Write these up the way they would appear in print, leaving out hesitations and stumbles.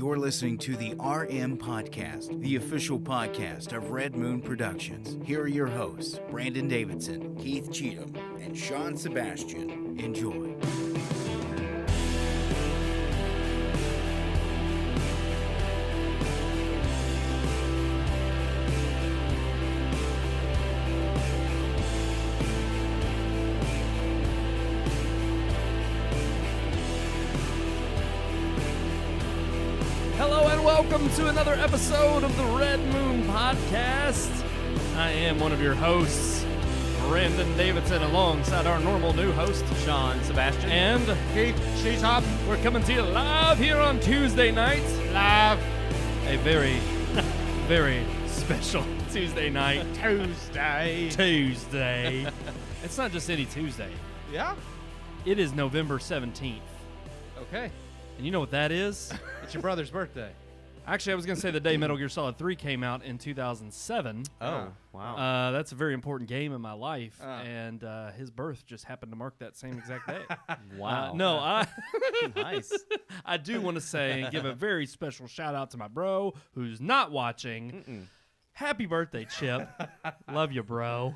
You're listening to the RMPodcast, the official podcast of Red Moon Productions. Here are your hosts, Brandon Davidson, Keith Cheatham, and Sean Sebastian. Enjoy. Welcome to another episode of the Red Moon Podcast. I am one of your hosts, Brandon Davidson, alongside our normal new host, Sean Sebastian. And Keith Cheatham. We're coming to you live here on Tuesday night. Live. A very, very special Tuesday night. Tuesday. It's not just any Tuesday. Yeah? It is November 17th. Okay. And you know what that is? It's your brother's birthday. Actually, I was going to say the day Metal Gear Solid 3 came out in 2007. Oh, wow. That's a very important game in my life, and his birth just happened to mark that same exact day. Wow. Nice. I do want to say and give a very special shout-out to my bro who's not watching. Happy birthday, Chip. Love you, bro.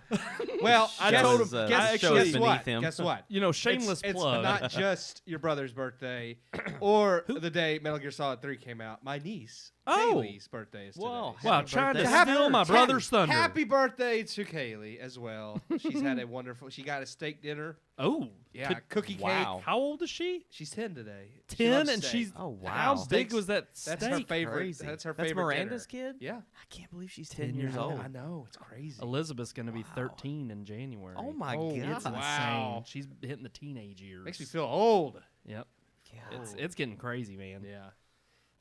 Well, I told him, guess what? You know, shameless it's plug. It's not just your brother's birthday or the day Metal Gear Solid 3 came out. My niece, Kaylee's birthday is today. Wow, trying to steal my brother's thunder. Happy birthday to Kaylee as well. She's had a wonderful, she got a steak dinner. Oh. Yeah, cookie cake. How old is she? She's 10 today. 10, and she's, wow. How big was that steak? That's her favorite. Crazy. That's her favorite Miranda's dinner. kid? Yeah. I can't believe she's 10 years old. I know, it's crazy. Elizabeth's going to be 13 in January. Oh, my God. It's insane. Wow. She's hitting the teenage years. Makes me feel old. Yep. God. It's getting crazy, man. Yeah.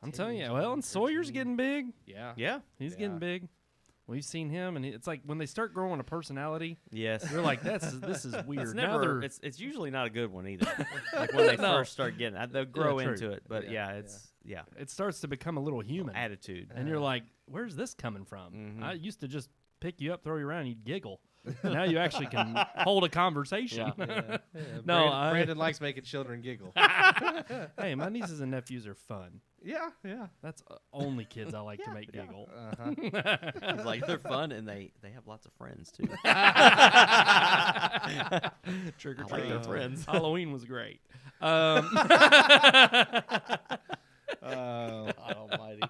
I'm telling you. Well, and Sawyer's getting big. Yeah. Yeah. He's getting big. We've seen him, and it's like when they start growing a personality, Yes. you're like, this is weird. It's never. It's usually not a good one either. Like when they first start getting it, they'll grow into it. But it starts to become a little human attitude, and you're like, where's this coming from? Mm-hmm. I used to just pick you up, throw you around, and you'd giggle. Now you actually can hold a conversation. No, Brandon likes making children giggle. Hey, my nieces and nephews are fun. Yeah. That's only kids I like to make giggle. It's like they're fun and they have lots of friends too. Trick or I treat. like their friends. Halloween was great. God almighty.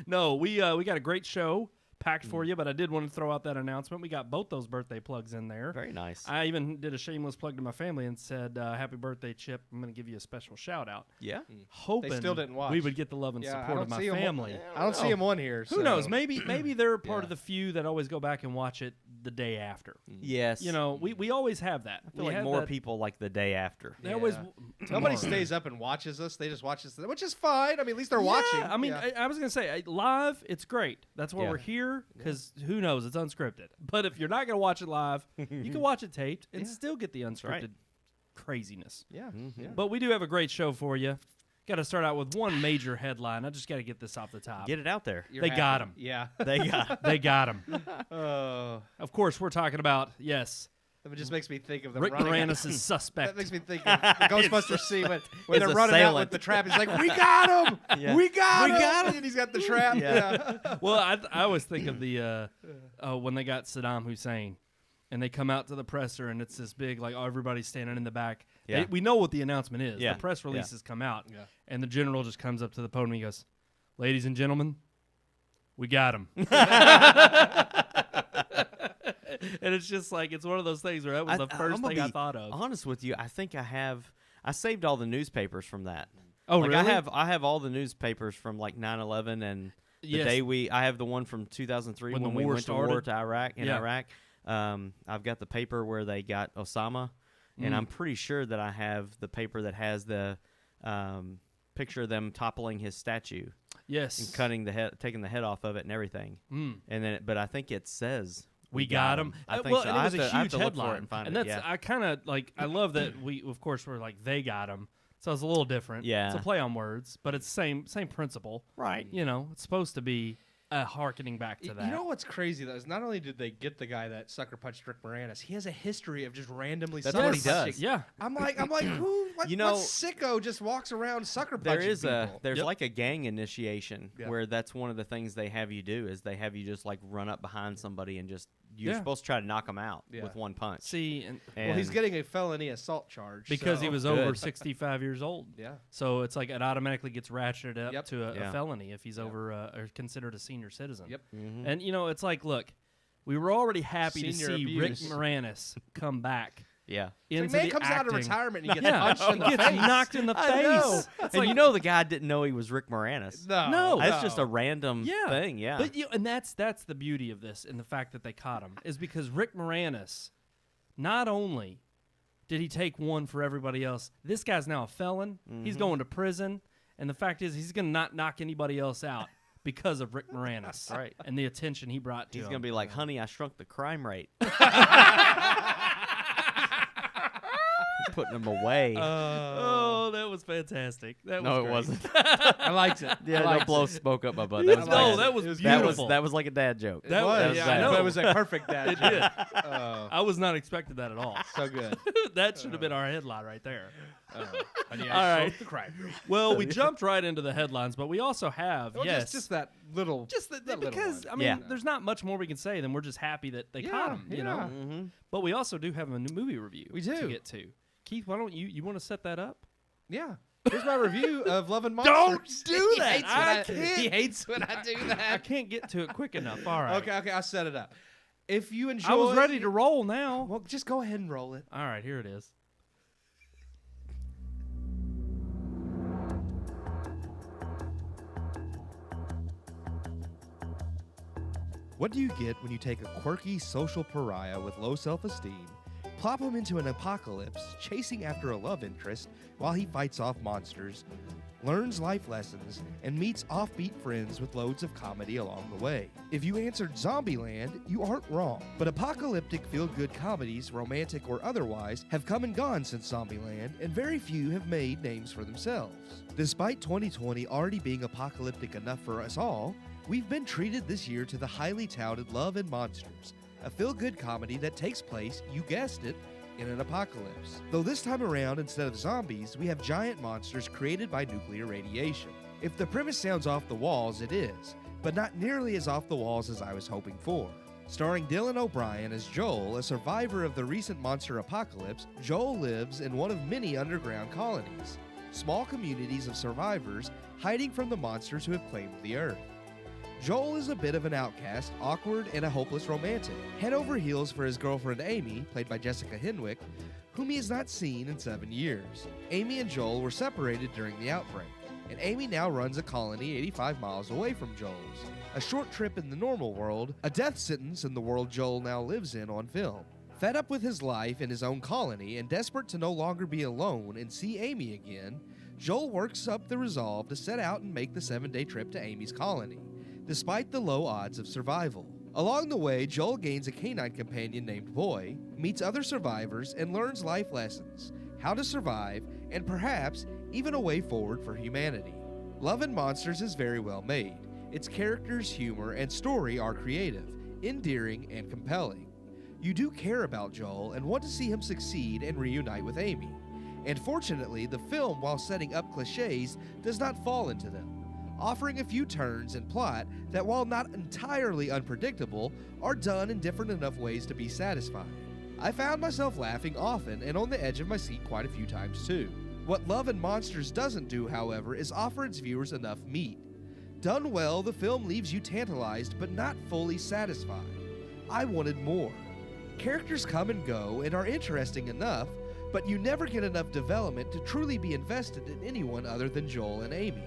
No, we got a great show packed for you, but I did want to throw out that announcement. We got both those birthday plugs in there. Very nice. I even did a shameless plug to my family and said, happy birthday, Chip. I'm going to give you a special shout out. Yeah. Hoping They still didn't watch. we would get the love and support of my family. I don't see him on here. Who knows? Maybe they're part of the few that always go back and watch it the day after. Yes. You know, we always have that. I feel like more people like the day after. They always Nobody stays up and watches us. They just watch us, which is fine. I mean, at least they're watching. I mean, I was going to say, live, it's great. That's why we're here, because who knows? It's unscripted. But if you're not going to watch it live, you can watch it taped and still get the unscripted craziness. Yeah. But we do have a greght show for you. Got to start out with one major headline. I just got to get this off the top. Get it out there. You're They happy. got him. Yeah. They got him. Of course, we're talking about, That just makes me think of the Rick running Moranis' suspect. That makes me think of the Ghostbusters scene when they're running out with assailant. the trap. He's like, "We got him! Yeah. We got him!" him! And he's got the trap. Yeah. Well, I always think of the when they got Saddam Hussein, and they come out to the presser, and it's this big, like, everybody's standing in the back. Yeah. We know what the announcement is. Yeah. The press releases come out, Yeah. and the general just comes up to the podium and he goes, "Ladies and gentlemen, we got him." And it's just like, it's one of those things where that was the first thing I thought of. Honest with you, I think I saved all the newspapers from that. Oh, like really? I have all the newspapers from like 9/11 and the day I have the one from 2003 when we went to war to Iraq. Iraq. I've got the paper where they got Osama, and I'm pretty sure that I have the paper that has the picture of them toppling his statue. Yes. And taking the head off of it and everything. And then, but I think it says we got him. I think well, so. and it was I a have huge to look headline. for it and find and it. That's I kind of like. I love that we're like they got him. So it's a little different. Yeah. It's a play on words, but it's same principle. Right. You know, it's supposed to be hearkening back to that. You know what's crazy though is not only did they get the guy that sucker punched Rick Moranis, he has a history of just randomly. That's sucker what he punching. does. Yeah. I'm like, who? What, You know, what sicko just walks around sucker punching people? There's Yep. like a gang initiation Yeah. where that's one of the things they have you do is they have you just like run up behind somebody and just you're Yeah. supposed to try to knock them out Yeah. with one punch. See, Well, he's getting a felony assault charge because so. he was Good. over 65 years old. Yeah. So it's like it automatically gets ratcheted up Yep. to a Yeah. felony if he's over or considered a senior citizen. Yep. Mhm. And you know, it's like, look, we were already happy to Senior see Rick abuse. Moranis come back Yeah. into It's like, man the comes out of acting. retirement and he gets Yeah, punched in the he gets face. knocked in the I know. face. It's And like, you know the guy didn't know he was Rick Moranis. No. That's just a random Yeah. thing, yeah. But and that's the beauty of this, and the fact that they caught him is because Rick Moranis, not only did he take one for everybody else, this guy's now a felon. He's going to prison, and the fact is he's going to not knock anybody else out because of Rick Moranis, Right. And the attention he brought to He's him. going to be like, honey, I shrunk the crime rate. Putting him away. Oh, that was fantastic. That no, was it wasn't. I liked it. Yeah, I no liked blow it. smoke up my butt. That was No, nice. that was that beautiful. was like a dad joke. That It was- was, yeah, yeah, I know. but it was a perfect dad It joke. did. Oh, I was not expecting that at all. so good. That should have been our headline right there. Honey, All I right. shrunk the crime rate. Well, we jumped right into the headlines, but we also have, Well, yes. just that little. Just that little because, one. I mean, Yeah. there's not much more we can say than we're just happy that they caught him, you know? yeah. Mm-hmm. But we also do have a new movie review We to do. get to. Keith, why don't you want to set that up? Yeah. Here's my review of Love and Monsters. Don't do He that. hates when I I- can't. He hates when I do I that. can't get to it quick enough. All right. Okay, I'll set it up. If you enjoy, I was ready to roll now. Well, just go ahead and roll it. All right, here it is. What do you get when you take a quirky social pariah with low self-esteem, plop him into an apocalypse, chasing after a love interest while he fights off monsters, learns life lessons, and meets offbeat friends with loads of comedy along the way? If you answered Zombieland, you aren't wrong. But apocalyptic feel-good comedies, romantic or otherwise, have come and gone since Zombieland, and very few have made names for themselves. Despite 2020 already being apocalyptic enough for us all, we've been treated this year to the highly touted Love and Monsters, a feel-good comedy that takes place, you guessed it, in an apocalypse. Though this time around, instead of zombies, we have giant monsters created by nuclear radiation. If the premise sounds off the walls, it is, but not nearly as off the walls as I was hoping for. Starring Dylan O'Brien as Joel, a survivor of the recent monster apocalypse, Joel lives in one of many underground colonies, small communities of survivors hiding from the monsters who have claimed the Earth. Joel is a bit of an outcast, awkward, and a hopeless romantic, head over heels for his girlfriend Amy, played by Jessica Henwick, whom he has not seen in 7 years. Amy and Joel were separated during the outbreak, and Amy now runs a colony 85 miles away from Joel's. A short trip in the normal world, a death sentence in the world Joel now lives in on film. Fed up with his life in his own colony and desperate to no longer be alone and see Amy again, Joel works up the resolve to set out and make the 7-day trip to Amy's colony, despite the low odds of survival. Along the way, Joel gains a canine companion named Boy, meets other survivors, and learns life lessons, how to survive, and perhaps even a way forward for humanity. Love and Monsters is very well made. Its characters, humor, and story are creative, endearing, and compelling. You do care about Joel and want to see him succeed and reunite with Amy. And fortunately, the film, while setting up cliches, does not fall into them, offering a few turns and plot that, while not entirely unpredictable, are done in different enough ways to be satisfying. I found myself laughing often and on the edge of my seat quite a few times too. What Love and Monsters doesn't do, however, is offer its viewers enough meat. Done well, the film leaves you tantalized but not fully satisfied. I wanted more. Characters come and go and are interesting enough, but you never get enough development to truly be invested in anyone other than Joel and Amy.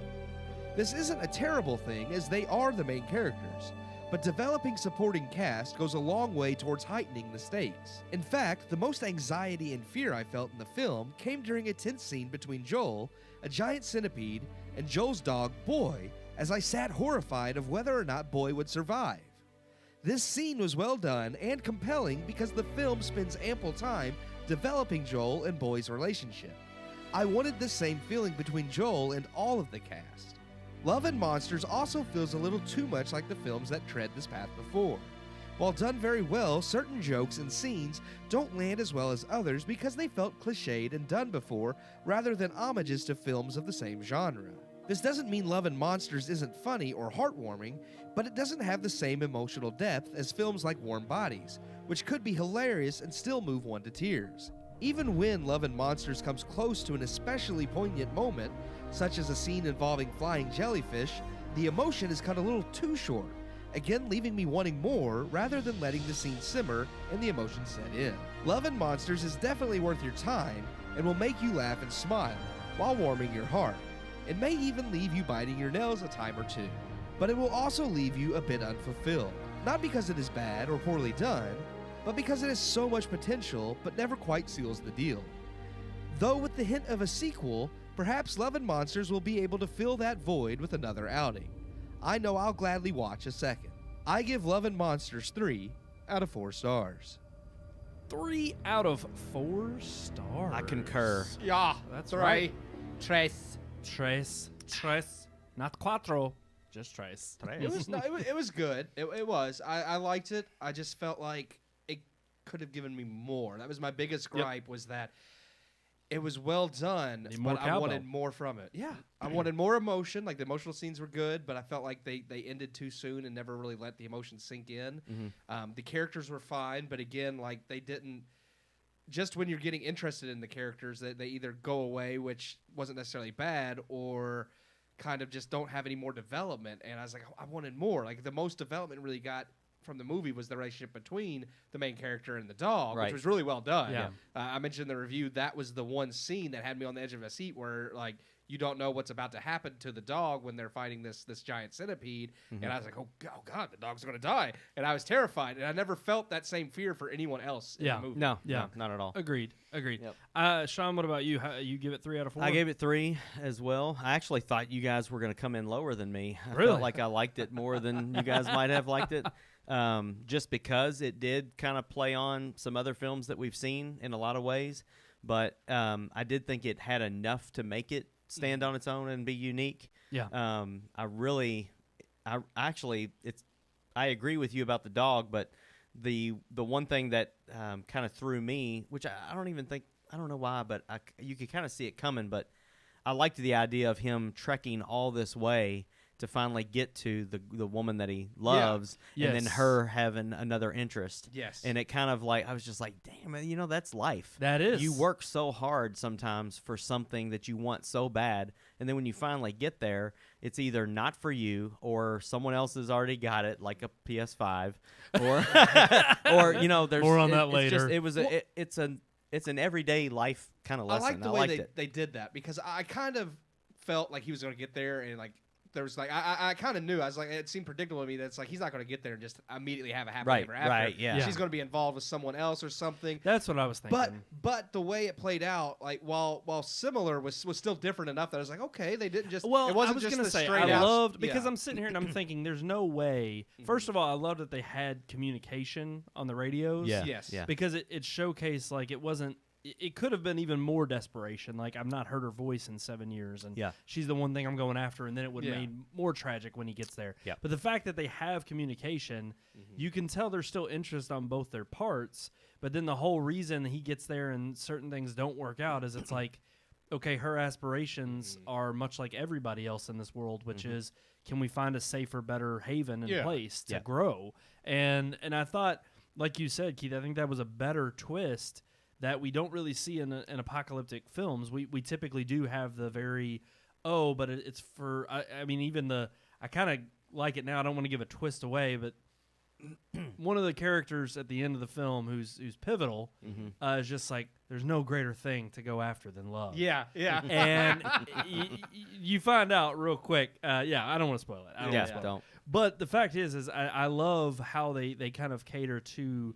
This isn't a terrible thing, as they are the main characters, but developing supporting cast goes a long way towards heightening the stakes. In fact, the most anxiety and fear I felt in the film came during a tense scene between Joel, a giant centipede, and Joel's dog, Boy, as I sat horrified of whether or not Boy would survive. This scene was well done and compelling because the film spends ample time developing Joel and Boy's relationship. I wanted the same feeling between Joel and all of the cast. Love and Monsters also feels a little too much like the films that tread this path before. While done very well, certain jokes and scenes don't land as well as others because they felt cliched and done before rather than homages to films of the same genre. This doesn't mean Love and Monsters isn't funny or heartwarming, but it doesn't have the same emotional depth as films like Warm Bodies, which could be hilarious and still move one to tears. Even when Love and Monsters comes close to an especially poignant moment, such as a scene involving flying jellyfish, the emotion is cut a little too short, again leaving me wanting more rather than letting the scene simmer and the emotion set in. Love and Monsters is definitely worth your time and will make you laugh and smile while warming your heart. It may even leave you biting your nails a time or two, but it will also leave you a bit unfulfilled. Not because it is bad or poorly done, but because it has so much potential but never quite seals the deal. Though with the hint of a sequel, perhaps Love and Monsters will be able to fill that void with another outing. I know I'll gladly watch a second. I give Love and Monsters 3 out of 4 stars. 3 out of 4 stars. I concur. Yeah, That's three. right. Tres. Tres. Not cuatro. Just tres. It was good. It was. I liked it. I just felt like it could have given me more. That was my biggest gripe, was that it was well done, but I wanted more from it. Yeah. I wanted more emotion. Like, the emotional scenes were good, but I felt like they ended too soon and never really let the emotion sink in. The characters were fine, but again, like, they didn't. Just when you're getting interested in the characters, they either go away, which wasn't necessarily bad, or kind of just don't have any more development. And I was like, I wanted more. Like, the most development really got from the movie was the relationship between the main character and the dog, which was really well done. Yeah. I mentioned in the review that was the one scene that had me on the edge of a seat, where, like, you don't know what's about to happen to the dog when they're fighting this giant centipede. And I was like, oh God, the dog's going to die. And I was terrified. And I never felt that same fear for anyone else in the movie. No, not at all. Agreed. Yep. Sean, what about you? You give it 3 out of 4? I gave it 3 as well. I actually thought you guys were going to come in lower than me. I Really? felt like I liked it more than you guys might have liked it. Just because it did kind of play on some other films that we've seen in a lot of ways. But I did think it had enough to make it stand on its own and be unique. Yeah. I agree with you about the dog, but the one thing that kind of threw me, which I don't know why, but you could kind of see it coming, but I liked the idea of him trekking all this way to finally get to the woman that he loves, and then her having another interest. Yes. And it kind of like, I was just like, damn, that's life. That is. You work so hard sometimes for something that you want so bad, and then when you finally get there, it's either not for you or someone else has already got it, like a PS5, or there's more on that later. It's an everyday life kind of lesson. I like the way they did that, because I kind of felt like he was going to get there, and like there was like I kind of knew. I was like, it seemed predictable to me that it's like he's not going to get there and just immediately have a happy ever after. Right, yeah. She's going to be involved with someone else or something. That's what I was thinking. But the way it played out, like while similar, was still different enough that I was like, okay, they didn't just. Well, it wasn't I was just gonna the say straight I out, loved, because I'm sitting here and I'm thinking, there's no way. First of all, I loved that they had communication on the radios. Yeah. Yes. Yeah. Because it showcased, like, it wasn't. It could have been even more desperation. Like, I've not heard her voice in 7 years, and she's the one thing I'm going after, and then it would have made more tragic when he gets there. Yeah. But the fact that they have communication, you can tell there's still interest on both their parts, but then the whole reason he gets there and certain things don't work out is it's like, okay, her aspirations are much like everybody else in this world, which is, can we find a safer, better haven and place to grow? And I thought, like you said, Keith, I think that was a better twist that we don't really see in apocalyptic films. We typically do have the very, but it's for, I mean, even I kind of like it now. I don't want to give a twist away, but one of the characters at the end of the film who's pivotal is just like, there's no greater thing to go after than love. Yeah. And you find out real quick. I don't want to spoil it. Don't. But the fact is I love how they kind of cater to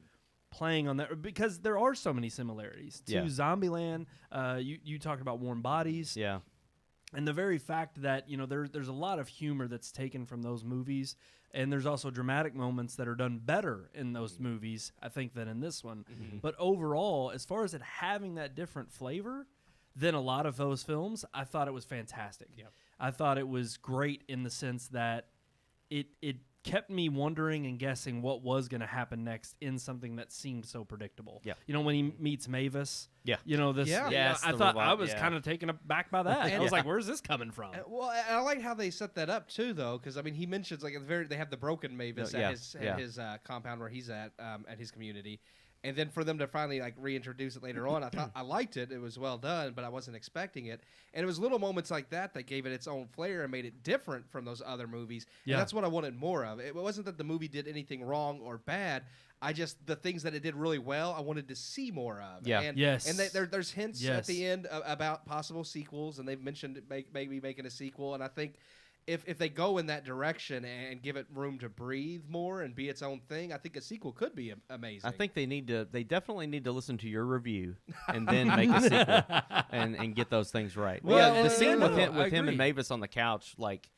playing on that, because there are so many similarities to Zombieland. You talked about Warm Bodies. Yeah. And the very fact that, there's a lot of humor that's taken from those movies, and there's also dramatic moments that are done better in those movies, I think, than in this one. But overall, as far as it having that different flavor than a lot of those films, I thought it was fantastic. I thought it was great in the sense that it kept me wondering and guessing what was going to happen next in something that seemed so predictable. Yeah. You know, when he meets Mavis. Yeah. You know, this. Yeah. Yes, I the thought robot, I was kind of taken aback by that. I was like, where's this coming from? Well, I like how they set that up too, though, because I mean, he mentions like at the they have the broken Mavis at his compound where he's at his community, and then for them to finally like reintroduce it later on, I thought I liked it. It was well done, but I wasn't expecting it, and it was little moments like that that gave it its own flair and made it different from those other movies. Yeah. And that's what I wanted more of. It wasn't that the movie did anything wrong or bad. The things that it did really well, I wanted to see more of. Yeah. And, Yes. And there's hints Yes. at the end about possible sequels, and they've mentioned maybe making a sequel. And I think if they go in that direction and give it room to breathe more and be its own thing, I think a sequel could be amazing. I think they definitely need to listen to your review and then make a sequel and get those things right. Well, the scene with him agree. and Mavis on the couch, like,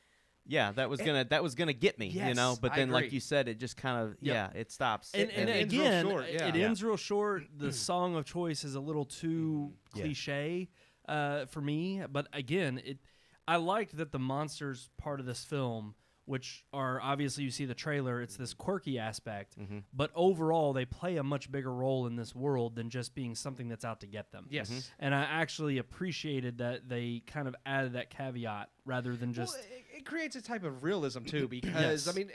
yeah, that was gonna get me, Yes, you know. But I then, like agree. you said, it just kind of it stops. And ends real again, short, yeah. it Yeah. ends real short. The song of choice is a little too cliche for me. But again, I liked that the monsters part of this film, which are obviously you see the trailer, it's this quirky aspect. But overall, they play a much bigger role in this world than just being something that's out to get them. Yes. And I actually appreciated that they kind of added that caveat rather than just... Well, it creates a type of realism too, because Yes. I mean,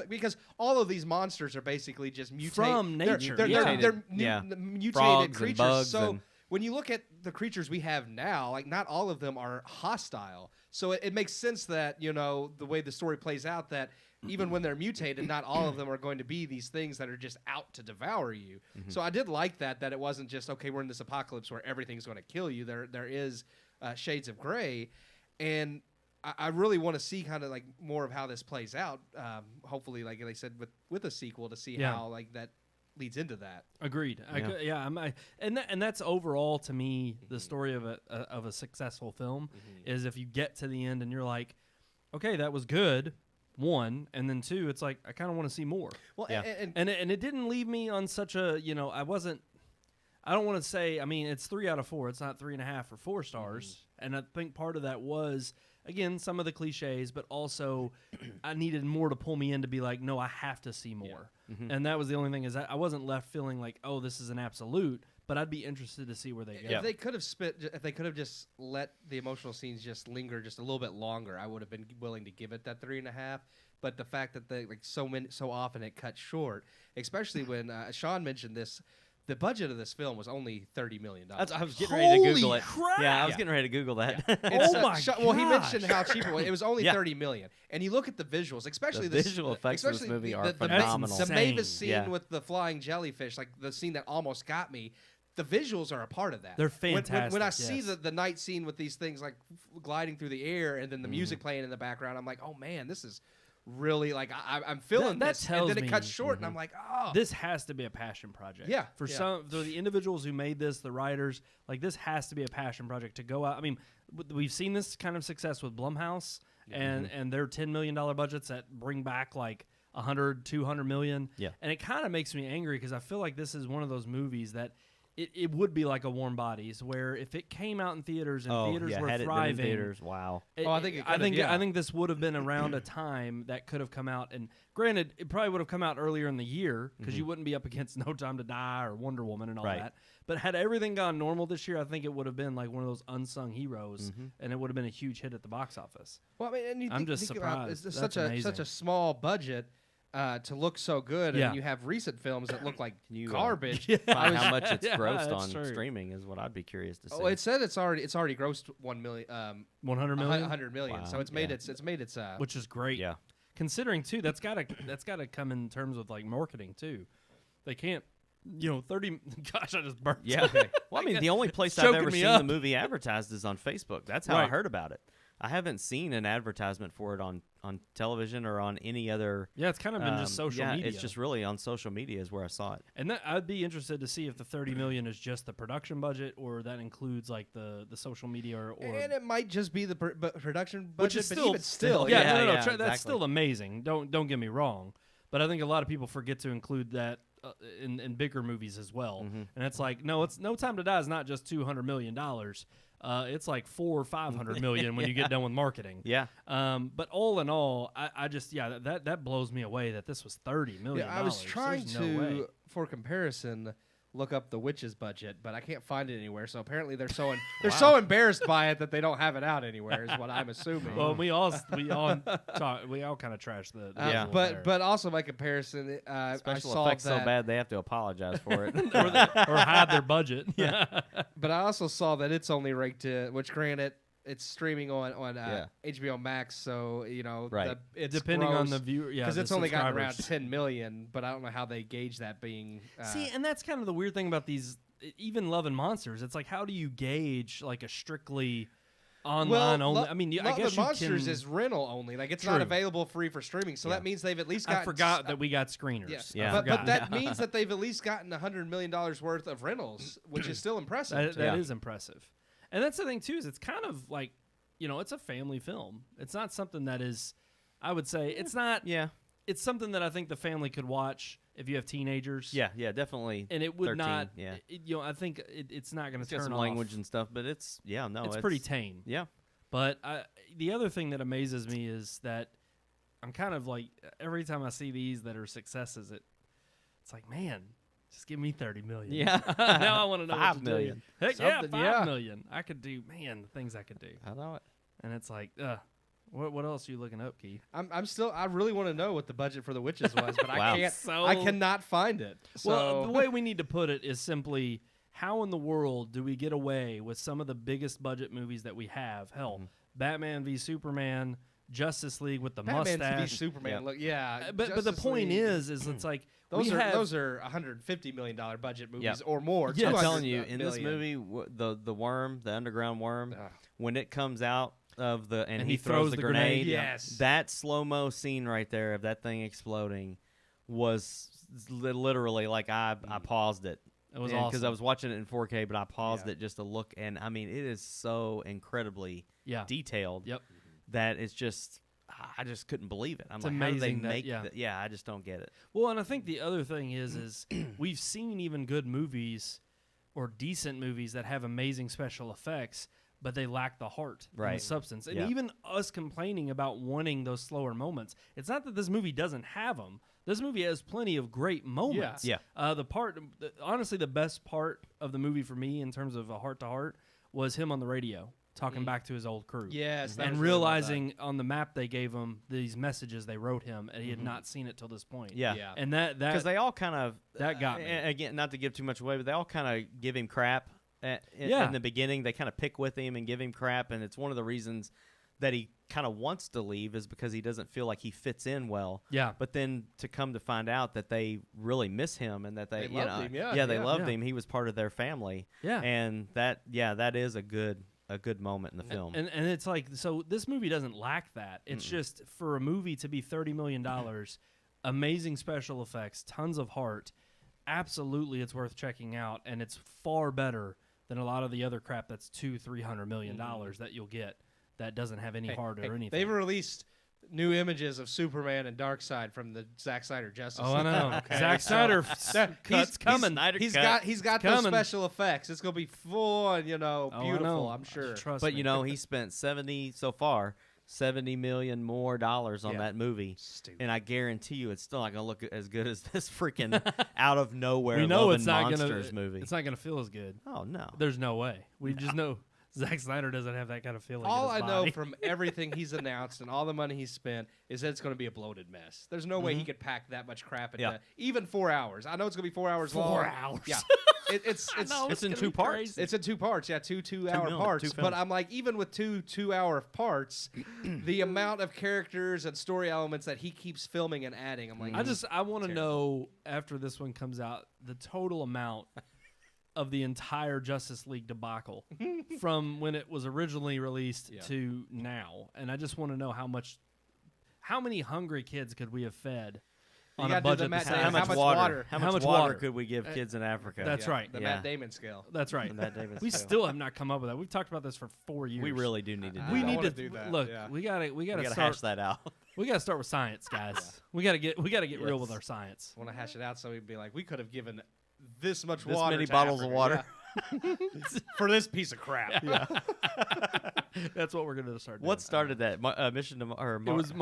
because all of these monsters are basically just mutated From nature, They're yeah. mutated Frogs and creatures. bugs So and- when you look at the creatures we have now, like not all of them are hostile. So it makes sense that the way the story plays out, that even when they're mutated, not all of them are going to be these things that are just out to devour you. So I did like that it wasn't just, okay, we're in this apocalypse where everything's going to kill you. There is shades of gray, and I really want to see kind of like more of how this plays out. Hopefully, like they said, with a sequel to see how like that leads into that. Agreed. Yeah. And that's overall to me the story of a successful film is if you get to the end and you're like, okay, that was good. One, and then two, it's like I kind of want to see more. Well, Yeah. And it didn't leave me on such a I don't want to say. I mean, it's 3 out of 4. It's not 3.5 or 4 stars. And I think part of that was, again, some of the cliches, but also I needed more to pull me in to be like, no, I have to see more. And that was the only thing, is that I wasn't left feeling like, oh, this is an absolute, but I'd be interested to see where they go. If they could have just let the emotional scenes just linger just a little bit longer, I would have been willing to give it that 3.5. But the fact that they so often it cut short, especially when Sean mentioned this. The budget of this film was only $30 million. I was getting ready to Holy Google it. crap! Yeah, I was getting ready to Google that. Oh my Well, he gosh. mentioned how cheap it was. It was only Yeah. $30 million. And you look at the visuals, especially The visual effects of this especially movie the- are the phenomenal. The Insane. Mavis scene Yeah. with the flying jellyfish, like the scene that almost got me. The visuals are a part of that. They're When fantastic, I see yes. the night scene with these things like gliding through the air and then the music playing in the background, I'm like, oh man, this is really like I'm feeling That this. tells and then it me- cuts short, and I'm like, oh, This has to be a passion project. Yeah, For yeah. for the individuals who made this, the writers, like this has to be a passion project to go out. I mean, we've seen this kind of success with Blumhouse and their $10 million budgets that bring back like 100, 200 million. Yeah. And it kind of makes me angry because I feel like this is one of those movies that it would be like a Warm Bodies, where if it came out in theaters and theaters were had thriving, it been in theaters. Wow. I think it could've, yeah. I think this would have been around a time that could have come out. And granted, it probably would have come out earlier in the year because you wouldn't be up against No Time to Die or Wonder Woman and all Right. that. But had everything gone normal this year, I think it would have been like one of those unsung heroes, and it would have been a huge hit at the box office. Well, I mean, and you I'm think, just think about surprised. it's That's such amazing. a small budget to look so good, Yeah. and you have recent films that look like You, garbage. Find how much it's Yeah, grossed that's on true. streaming is what I'd be curious to see. Oh, it said it's already grossed 1 million, 100 million, 100 million. Wow. So it's made Yeah. its which is great. Yeah. Considering too, that's gotta come in terms of like marketing too. They can't, 30. Gosh, I just burnt. Yeah. Well, I mean, the only place I've Choking ever me seen up. the movie advertised is on Facebook. That's how I Right. heard about it. I haven't seen an advertisement for it on television or on any other. Yeah, it's kind of been just social media. It's just really on social media is where I saw it. And that, I'd be interested to see if the 30 million is just the production budget, or that includes like the social media, or and it might just be the production budget, which is but still even still, yeah, yeah, no, yeah, that's exactly. still amazing. Don't get me wrong, but I think a lot of people forget to include that in bigger movies as well. And it's like, no, it's No Time to Die is not just $200 million. it's like 400 or 500 million when you get done with marketing. Yeah. But all in all, I just that blows me away that this was $30 million. Yeah, I was trying to, for comparison, look up the Witches budget, but I can't find it anywhere. So apparently they're so so embarrassed by it that they don't have it out anywhere. Is what I'm assuming. Well, we all kind of trashed the yeah. But also by comparison, special I saw effects that, so bad they have to apologize for it. or hide their budget. Yeah. But I also saw that it's only ranked to, which granted, it's streaming on HBO Max, so right. It's depending gross, on the viewer, because it's only gotten around 10 million. But I don't know how they gauge that being. See, and that's kind of the weird thing about these, even Love and Monsters. It's like, how do you gauge like a strictly online only? I mean, I guess Monsters is rental only. Like, it's not available free for streaming. So that means they've at least gotten. I forgot that we got screeners. Yeah. But that means that they've at least gotten $100 million worth of rentals, which is still impressive. That is impressive. And that's the thing, too, is it's kind of like, it's a family film. It's not something that is, I would say, it's not. Yeah. It's something that I think the family could watch if you have teenagers. Yeah, definitely. And it would 13, not, yeah. I think it's not going to turn got some off. language and stuff, but it's pretty tame. Yeah. But the other thing that amazes me is that I'm kind of like, every time I see these that are successes, it's like, man, just give me 30 million. Yeah. Now I want to know 5 what to million. do. Heck yeah, 5 million. I could do, the things I could do. I know it. And it's like, what else are you looking up, Keith? I really want to know what the budget for the Witches was, but wow. I cannot find it. So. Well, the way we need to put it is simply, how in the world do we get away with some of the biggest budget movies that we have? Hell, Batman v Superman, Justice League with the mustache. Batman v Superman, but the point is it's like those are $150 million budget movies or more. Yeah, I'm telling you, in this movie, the worm, the underground worm, when it comes out of and he throws the grenade. Yes, that slow-mo scene right there of that thing exploding was literally like I paused it. It was awesome because I was watching it in 4K, but I paused it just to look, and I mean, it is so incredibly detailed that it's just. I just couldn't believe it. I'm like, how do they make that? Yeah, I just don't get it. Well, and I think the other thing is we've seen even good movies or decent movies that have amazing special effects, but they lack the heart and the substance. And even us complaining about wanting those slower moments, it's not that this movie doesn't have them. This movie has plenty of great moments. Yeah. Honestly, the best part of the movie for me in terms of a heart-to-heart was him on the radio. Talking back to his old crew. Yes. And realizing on the map they gave him these messages they wrote him, and he had not seen it till this point. Yeah. And that because they all kind of that got me. Again, not to give too much away, but they all kind of give him crap in the beginning. They kind of pick with him and give him crap, and it's one of the reasons that he kind of wants to leave is because he doesn't feel like he fits in well. Yeah. But then to come to find out that they really miss him and that they loved him. They loved him. He was part of their family. Yeah. And that is a good moment in the film. And it's like, so this movie doesn't lack that. It's just for a movie to be $30 million, amazing special effects, tons of heart, absolutely it's worth checking out, and it's far better than a lot of the other crap that's $200-300 million that you'll get that doesn't have any heart or anything. They've released new images of Superman and Darkseid from the Zack Snyder Justice League. Oh, I know. Zack Snyder cuts coming. He's got those special effects. It's gonna be full and beautiful. I'm sure. Trust but me. He spent $70 million more on that movie. Stupid. And I guarantee you, it's still not gonna look as good as this freaking out of nowhere. We know Love it's and not Monsters gonna. movie. It's not gonna feel as good. Oh no. There's no way. We just know. Zack Snyder doesn't have that kind of feeling. All in his I body. know from everything he's announced and all the money he's spent is that it's going to be a bloated mess. There's no way he could pack that much crap into even 4 hours. I know it's going to be 4 hours long. 4 hours. Yeah. It's in 2 parts. It's in 2 parts. Yeah, two 2-hour parts. But I'm like, even with two 2-hour parts, the amount of characters and story elements that he keeps filming and adding, I'm like, I want to know after this one comes out the total amount of the entire Justice League debacle from when it was originally released to now. And I just want to know how many hungry kids could we have fed on a budget this size? How much water could we give kids in Africa? That's right. The Matt Damon scale. That's right. The Matt Damon we scale. still have not come up with that. We've talked about this for 4 years. We really do need to do we that. need to do that. Look, we gotta hash that out. We gotta start with science, guys. We gotta get real with our science. I want to hash it out so we'd be like, we could have given this much this water many to bottles Africa. of water. For this piece of crap. Yeah. That's what we're going to start doing. What started that? Mission to Mars? It was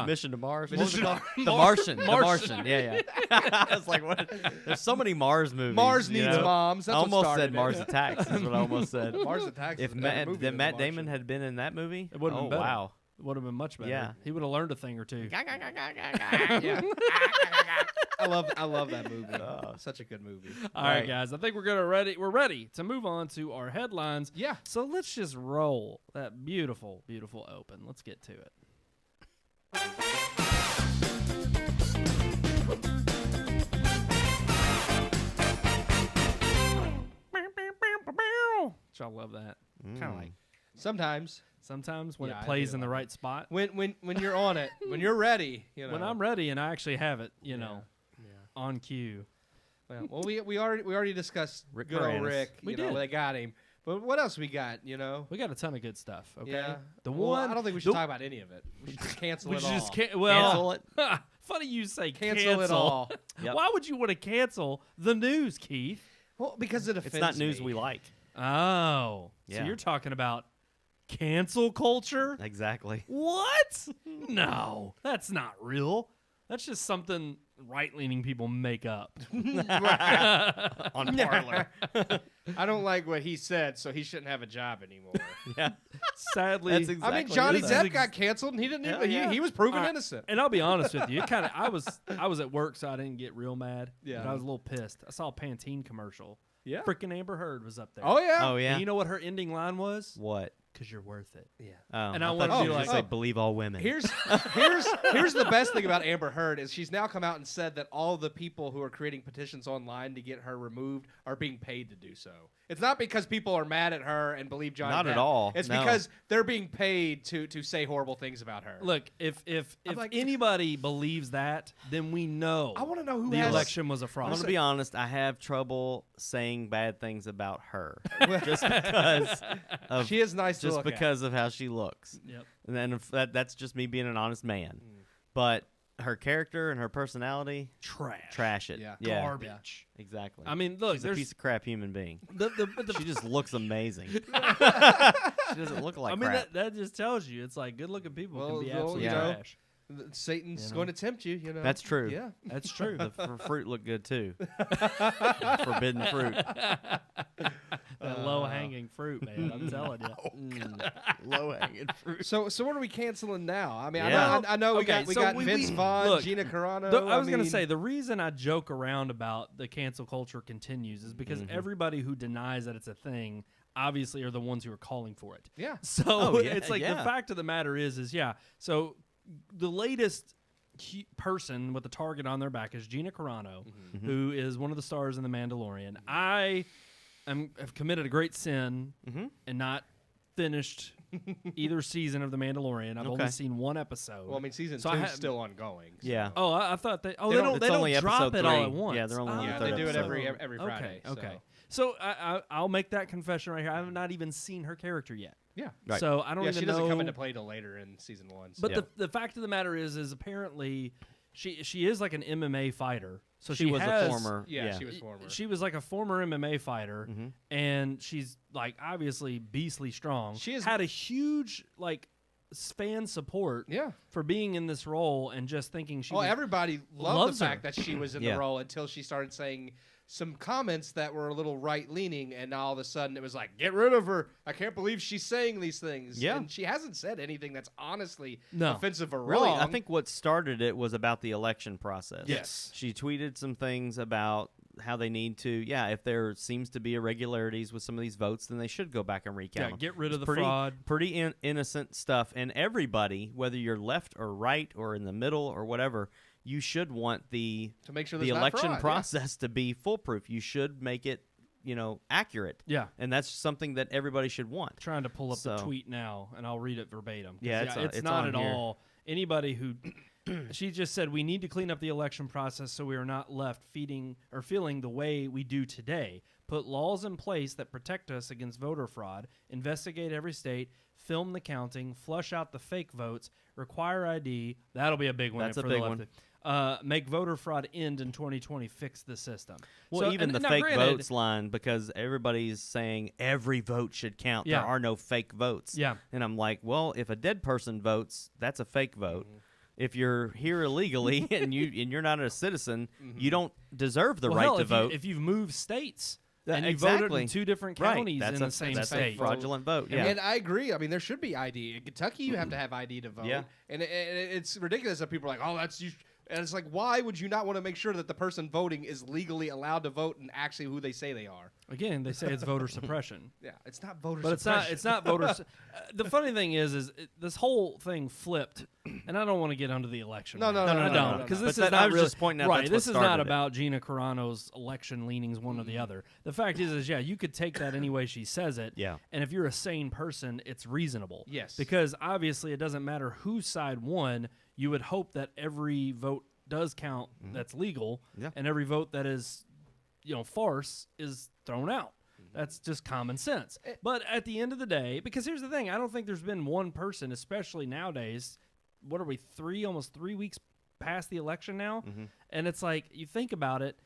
Mission to Mars. What was Mission it called? to The Martian. The Martian. Yeah. I was like, what? There's so many Mars movies. Mars you needs know? moms. That's I what almost started said it. Mars Attacks. Is what I almost said. Mars Attacks. If is a better movie than The Matt Martian. Damon had been in that movie, It would have been better. Wow. It would have been much better. Yeah. He would have learned a thing or two. Yeah. I love that movie. Such a good movie. All right, guys. I think we're ready to move on to our headlines. Yeah. So let's just roll that beautiful, beautiful open. Let's get to it. Y'all love that. Kind of like Sometimes when Yeah, it I plays do. in the right spot. when you're on it, when you're ready, When I'm ready and I actually have it, on cue. Well, we already discussed Rick good old Moranis. Rick. We you know, did. They got him. But what else we got? We got a ton of good stuff. Okay. Yeah. The Well, one I don't think we should talk about any of it. We should just cancel we it should all. just cancel it. Funny you say Cancel it all. Yep. Why would you want to cancel the news, Keith? Well, because it offends It's not news me. we like. Oh, so Yeah. you're talking about cancel culture? Exactly. What? No, that's not real. That's just something right-leaning people make up. On Parler. I don't like what he said, so he shouldn't have a job anymore. Yeah. Sadly, That's exactly I mean, Johnny This is Depp got canceled, and he didn't. Yeah, Even, yeah. He was proven All right. innocent. And I'll be honest with you, I was at work, so I didn't get real mad. Yeah. But I was a little pissed. I saw a Pantene commercial. Yeah. Freaking Amber Heard was up there. Oh yeah. Oh yeah. And you know what her ending line was? What? Because you're worth it. Yeah. Oh, And I thought wanted you to be were like, gonna say, believe all women. Here's the best thing about Amber Heard is she's now come out and said that all the people who are creating petitions online to get her removed are being paid to do so. It's not because people are mad at her and believe Johnny Not Depp. at all, It's no. because they're being paid to say horrible things about her. Look, if like- anybody believes that, then we know I want to know who the has election was a I'm fraud. gonna be honest. I have trouble saying bad things about her, just because of She is nice to just look because of how she looks. Yep. And then if that's just me being an honest man. But her character and her personality, trash it. Yeah. Garbage. Exactly. I mean, look, she's a there's piece of crap human being. the She just looks amazing. She doesn't look like I mean, crap. that just tells you it's like good-looking people Well, can be well, absolute you know, trash. at. Satan's You know? going to tempt you. You know. That's true. Yeah. That's true. The fruit looked good too. Forbidden fruit. That low-hanging fruit, man. I'm telling you. Low hanging fruit. So what are we canceling now? I mean, Yeah. I know we Okay, got so got we- Vince Vaughn, look, Gina Carano. I was going to mean, say, the reason I joke around about the cancel culture continues is because everybody who denies that it's a thing obviously are the ones who are calling for it. Yeah. So Oh, yeah, it's like the yeah. fact of the matter is yeah. So the latest person with the target on their back is Gina Carano, who is one of the stars in The Mandalorian. I have committed a great sin and not finished either season of The Mandalorian. I've only Okay. seen one episode. Well, I mean, season So 2 I is ha- still ongoing. so- Yeah. Oh, I thought they. Oh, They they don't- don't. They it's don't only drop episode it all 3. at once. Yeah, they're only on the Yeah, third they do it episode. every Friday. Okay. So I'll make that confession right here. I have not even seen her character yet. Yeah. Right. So I don't Yeah, even she know. doesn't come into play till later in season 1. So. But Yeah. the fact of the matter is apparently she is like an MMA fighter. So She was has, a former. yeah, she was former. She was like a former MMA fighter, and she's like obviously beastly strong. She is- had a huge like fan support Yeah. for being in this role and just thinking she Well, was, everybody loved loves the her. fact that she was in Yeah. the role until she started saying some comments that were a little right-leaning, and all of a sudden it was like, get rid of her. I can't believe she's saying these things. Yeah. And she hasn't said anything that's honestly No. offensive or Really, wrong. I think what started it was about the election process. Yes. She tweeted some things about how they need to, if there seems to be irregularities with some of these votes, then they should go back and recount them. get rid of It's the fraud. Pretty innocent stuff. And everybody, whether you're left or right or in the middle or whatever, you should want the to make sure the there's not election fraud, process to be foolproof. You should make it, accurate. Yeah. And that's something that everybody should want. Trying to pull up the So- tweet now, and I'll read it verbatim. 'Cause, Yeah, it's not on at here. all. Anybody who she just said we need to clean up the election process so we are not left feeling the way we do today. put laws in place that protect us against voter fraud, investigate every state, film the counting, flush out the fake votes, require ID. That'll be a big one. That's a for big the one. Make voter fraud end in 2020. Fix the system. Well, So, even and the now fake granted, votes line, because everybody's saying every vote should count. Yeah. There are no fake votes. Yeah. And I'm like, well, if a dead person votes, that's a fake vote. If you're here illegally and you're not a citizen, you don't deserve the right to vote. If you've moved states and you exactly. voted in 2 different counties That's in a, the same that's state. a fraudulent vote. Yeah. And I agree. I mean, there should be ID. In Kentucky, you have to have ID to vote. Yeah. And it's ridiculous that people are like, oh, that's you. And it's like, why would you not want to make sure that the person voting is legally allowed to vote and actually who they say they are? Again, they say it's voter suppression. Yeah, it's not voter But suppression. it's not voter. The funny thing is this whole thing flipped, and I don't want to get onto the election. No, I no, don't, because But this is that- not I was really, just pointing out right. that's This what is not started it. about Gina Carano's election leanings, one or the other. The fact is yeah, you could take that any way she says it. Yeah. And if you're a sane person, it's reasonable. Yes. Because obviously it doesn't matter whose side won. You would hope that every vote does count that's legal, Yeah. and every vote that is, farce is thrown out. That's just common sense. But at the end of the day, because here's the thing, I don't think there's been one person, especially nowadays, what are we, almost 3 weeks past the election now? And it's like, you think about it,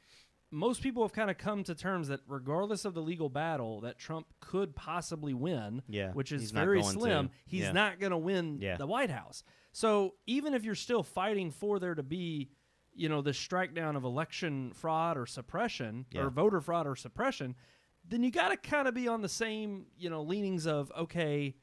most people have kind of come to terms that regardless of the legal battle that Trump could possibly win, Yeah, which is he's not very going slim, to. he's Yeah. not going to win Yeah. the White House. So even if you're still fighting for there to be, the strike down of election fraud or suppression Yeah. or voter fraud or suppression, then you got to kind of be on the same, leanings of, okay,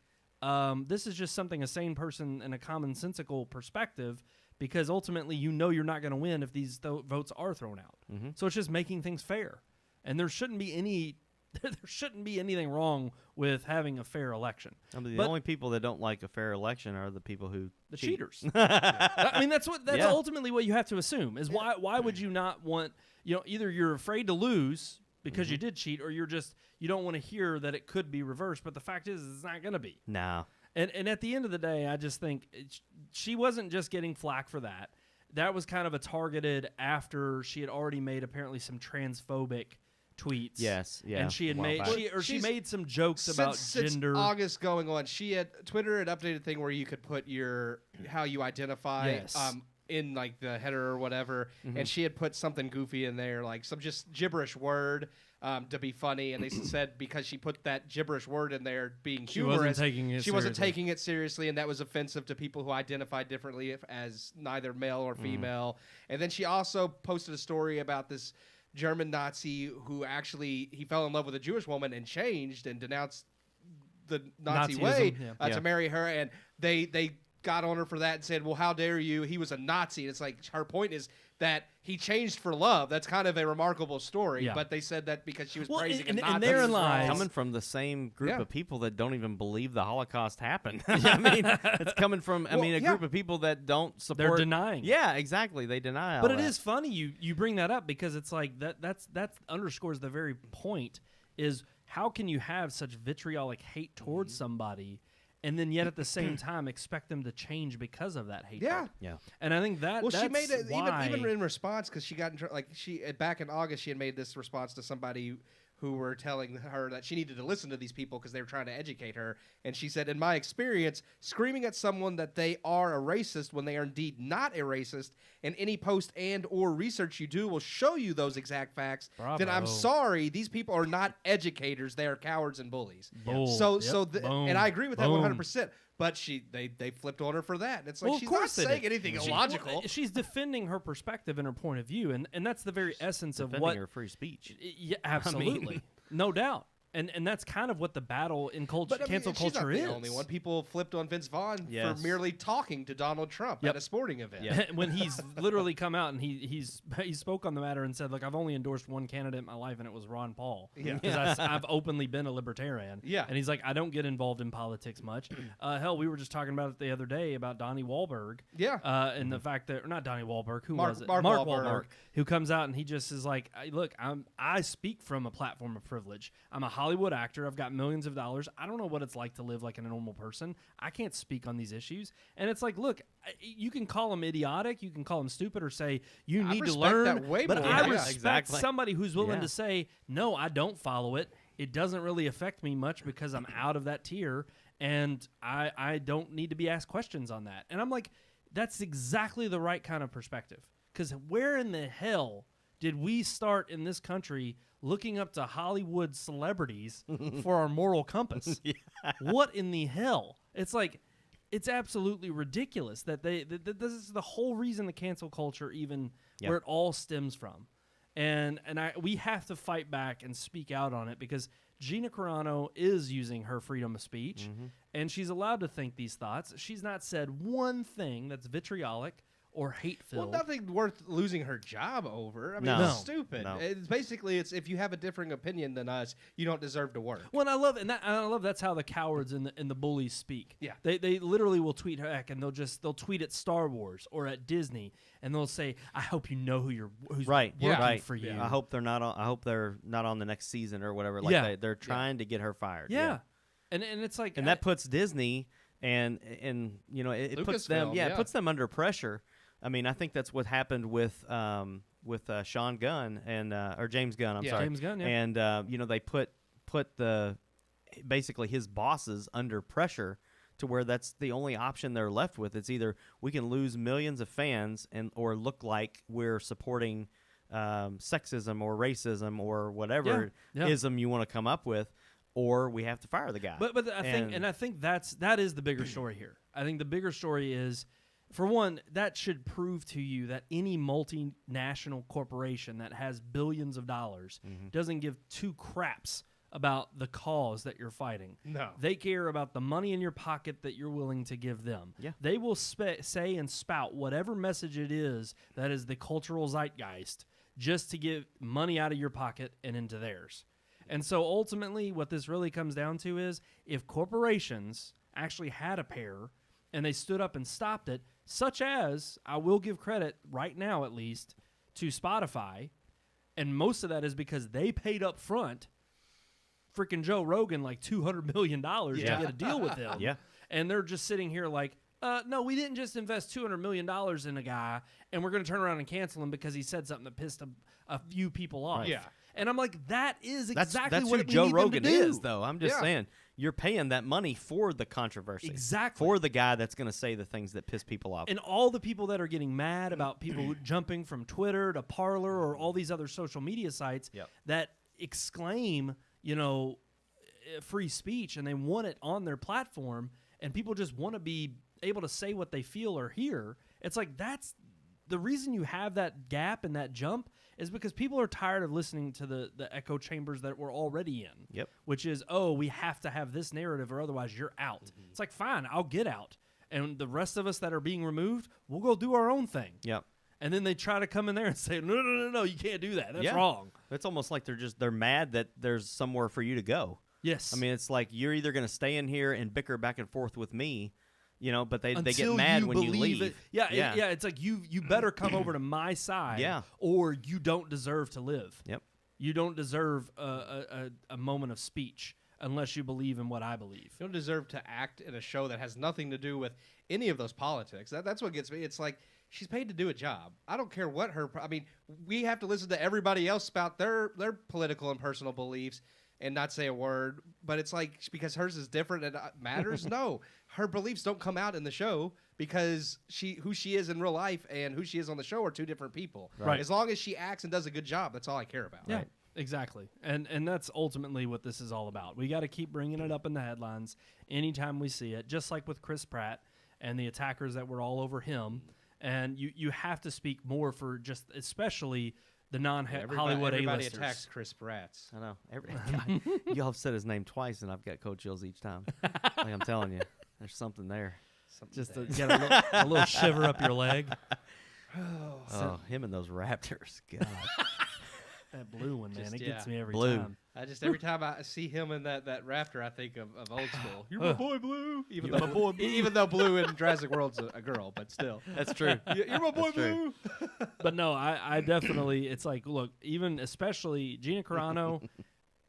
this is just something a sane person and a commonsensical perspective, because ultimately you're not going to win if these votes are thrown out. So it's just making things fair, and there shouldn't be anything wrong with having a fair election. I mean, the But- only people that don't like a fair election are the people who The cheat. cheaters. I mean, that's Yeah. ultimately what you have to assume is why would you not want, either you're afraid to lose because you did cheat, or you don't want to hear that it could be reversed. But the fact is it's not going to be. No. And at the end of the day, I just think she wasn't just getting flack for that. That was kind of a targeted after she had already made apparently some transphobic tweets. Yes. Yeah. And she had a while made back. she made some jokes about since gender. August going on, Twitter had updated a thing where you could put how you identify Yes. in like the header or whatever, and she had put something goofy in there, like some just gibberish word to be funny, and they said because she put that gibberish word in there being She wasn't humorous, taking it she wasn't seriously. taking it seriously, and that was offensive to people who identify differently as neither male or female. And then she also posted a story about this German Nazi who actually he fell in love with a Jewish woman and changed and denounced the Nazi Nazism, way yeah. to marry her, and they got on her for that and said, well, how dare you? He was a Nazi. And it's like her point is that he changed for love. That's kind of a remarkable story. Yeah. But they said that because she was Well, praising and a Nazi. therein was wrong. lies- Coming from the same group Yeah. of people that don't even believe the Holocaust happened. I mean, it's coming from a yeah. group of people that don't support. They're denying. Yeah, exactly. They deny all But it that. is funny you bring that up, because it's like that underscores the very point is how can you have such vitriolic hate towards somebody and then yet at the same time expect them to change because of that hatred? Yeah. Yeah. And I think that Well, that's she made it why, even in response because she got in like back in August she had made this response to somebody who were telling her that she needed to listen to these people because they were trying to educate her. And she said, in my experience, screaming at someone that they are a racist when they are indeed not a racist, and any post and or research you do will show you those exact facts, then I'm Bravo. sorry, these people are not educators. They are cowards and bullies. Bull. So, Yep. Boom. and I agree with that Boom. 100%. But they flipped on her for that. And it's like Well, of she's course not they saying did. anything She- illogical. well, she's defending her perspective and her point of view, and that's the very essence of Defending what her free speech. Yeah, absolutely. No doubt. And that's kind of what the battle in But I mean, cancel she's culture not the is. only one. People flipped on Vince Vaughn Yes. for merely talking to Donald Trump Yep. at a sporting event. Yeah. When he's literally come out and he spoke on the matter and said, look, I've only endorsed one candidate in my life, and it was Ron Paul. Yeah. Because I've openly been a libertarian. Yeah. And he's like, I don't get involved in politics much. Hell, we were just talking about it the other day about Donnie Wahlberg. Yeah. And the fact that, or not Donnie Wahlberg, who Mark- was it? Mark Wahlberg. Who comes out and he just is like, look, I speak from a platform of privilege. I'm a Hollywood actor. I've got millions of dollars. I don't know what it's like to live like a normal person. I can't speak on these issues. And it's like, look, you can call him idiotic. You can call him stupid or say you need to learn. That way but more. I Yeah, respect exactly. somebody who's willing to say, no, I don't follow it. It doesn't really affect me much because I'm out of that tier, and I don't need to be asked questions on that. And I'm like, that's exactly the right kind of perspective. Because where in the hell did we start in this country looking up to Hollywood celebrities for our moral compass? What in the hell? It's like, it's absolutely ridiculous that this is the whole reason the cancel culture even where it all stems from. And we have to fight back and speak out on it because Gina Carano is using her freedom of speech, and she's allowed to think these thoughts. She's not said one thing that's vitriolic or hate-filled. Well, nothing worth losing her job over. I mean, No. it's stupid. No. It's basically, it's if you have a differing opinion than us, you don't deserve to work. Well, and I love that's how the cowards and the bullies speak. Yeah. They literally will tweet heck, and they'll tweet at Star Wars or at Disney, and they'll say, "I hope you know who's Right, working for you." I hope they're not on the next season or whatever. Like they're trying to get her fired. Yeah. And it's like, and that puts Disney and you know it puts them Lucasfilm, it puts them under pressure. I mean, I think that's what happened with Sean Gunn and or James Gunn. I'm sorry, James Gunn. Yeah. And you know, they put basically his bosses under pressure to where that's the only option they're left with. It's either we can lose millions of fans or look like we're supporting sexism or racism or whatever ism you want to come up with, or we have to fire the guy. But I think that is the bigger story here. I think the bigger story is, for one, that should prove to you that any multinational corporation that has billions of dollars doesn't give two craps about the cause that you're fighting. No. They care about the money in your pocket that you're willing to give them. Yeah. They will say and spout whatever message it is that is the cultural zeitgeist just to get money out of your pocket and into theirs. And so ultimately what this really comes down to is if corporations actually had a pair and they stood up and stopped it, such as, I will give credit right now at least, to Spotify, and most of that is because they paid up front freaking Joe Rogan like $200 million to get a deal with him. Yeah. And they're just sitting here like, no, we didn't just invest $200 million in a guy, and we're going to turn around and cancel him because he said something that pissed a few people off. Yeah. And I'm like, that is exactly that's what who we Joe need Rogan them to do. is, though. I'm just saying, you're paying that money for the controversy. Exactly. For the guy that's going to say the things that piss people off. And all the people that are getting mad about people jumping from Twitter to Parler or all these other social media sites that exclaim, you know, free speech, and they want it on their platform, and people just want to be able to say what they feel or hear. It's like, that's the reason you have that gap and that jump is because people are tired of listening to the echo chambers that we're already in. Yep. Which is, oh, we have to have this narrative or otherwise you're out. It's like, fine, I'll get out. And the rest of us that are being removed, we'll go do our own thing. Yep. And then they try to come in there and say, no, you can't do that. That's wrong. It's almost like they're mad that there's somewhere for you to go. Yes. I mean, it's like you're either going to stay in here and bicker back and forth with me, you know, but they get Until mad you when you believe leave. it. It's like you better come over to my side, or you don't deserve to live. Yep. You don't deserve a moment of speech unless you believe in what I believe. You don't deserve to act in a show that has nothing to do with any of those politics. That's what gets me. It's like, she's paid to do a job. I don't care what I mean, we have to listen to everybody else spout their political and personal beliefs and not say a word, but it's like, because hers is different and matters. No, her beliefs don't come out in the show because who she is in real life and who she is on the show are two different people. Right. As long as she acts and does a good job, that's all I care about. Yeah, Right. exactly. And that's ultimately what this is all about. We got to keep bringing it up in the headlines anytime we see it, just like with Chris Pratt and the attackers that were all over him. And you have to speak more for just especially the non-Hollywood everybody A-listers. attacks Chris Pratt. I know. Y'all have said his name twice, and I've got cold chills each time. Like I'm telling you, there's something there. Just to get a little shiver up your leg. Oh, him and those Raptors. God. That blue one, man, it gets me every Blue. time. Every time I see him in that Raptor, I think of old school. You're my boy, Blue. Even though Blue in Jurassic World's a girl, but still. That's true. You're my boy, That's true. Blue. But no, I definitely, it's like, look, even especially Gina Carano,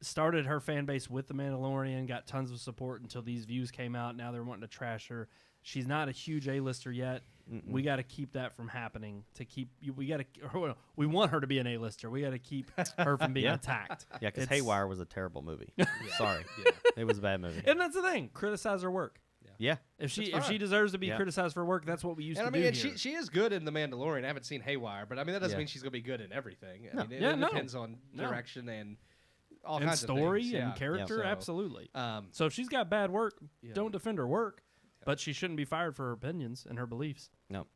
started her fan base with The Mandalorian, got tons of support until these views came out. Now they're wanting to trash her. She's not a huge A-lister yet. We got to keep that from happening. We want her to be an A-lister. We got to keep her from being attacked. Yeah, because Haywire was a terrible movie. Sorry, it was a bad movie. And that's the thing. Criticize her work. Yeah. If she deserves to be criticized for work, that's what we used to do. And here. she is good in The Mandalorian. I haven't seen Haywire, but I mean that doesn't mean she's going to be good in everything. I mean, it depends on direction and all kinds of story things. and character. So, absolutely. So if she's got bad work, don't defend her work. But she shouldn't be fired for her opinions and her beliefs. No.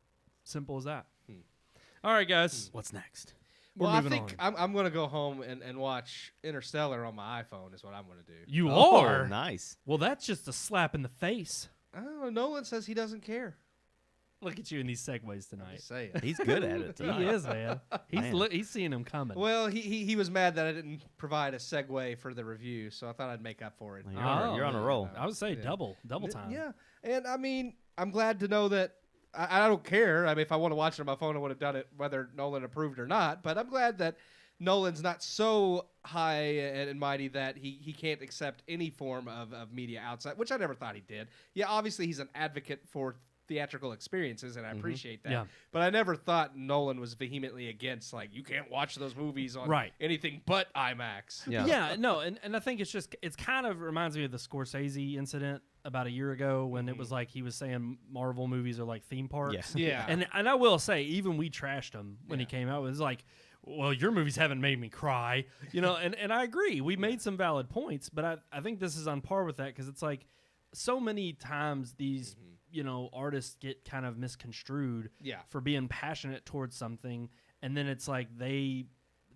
Simple as that. All right, guys. What's next? We're I moving think on. I'm going to go home and watch Interstellar on my iPhone is what I'm going to do. You are? Nice. Well, that's just a slap in the face. I don't know. Nolan says he doesn't care. Look at you in these segues tonight. Just saying. He's good at it tonight. He is, man. He's seeing him coming. Well, he was mad that I didn't provide a segue for the review, so I thought I'd make up for it. Well, you're on a roll. I would say double time. Yeah, and I mean, I'm glad to know that I don't care. I mean, if I want to watch it on my phone, I would have done it whether Nolan approved or not. But I'm glad that Nolan's not so high and mighty that he can't accept any form of media outside, which I never thought he did. Yeah, obviously he's an advocate for theatrical experiences, and I appreciate that. Yeah. But I never thought Nolan was vehemently against, like, you can't watch those movies on anything but IMAX. Yeah, no, and I think it's kind of reminds me of the Scorsese incident about a year ago when it was like he was saying Marvel movies are like theme parks. Yeah. And I will say, even we trashed him when he came out. It was like, well, your movies haven't made me cry. And I agree. We made some valid points, but I think this is on par with that because it's like so many times these artists get kind of misconstrued for being passionate towards something, and then it's like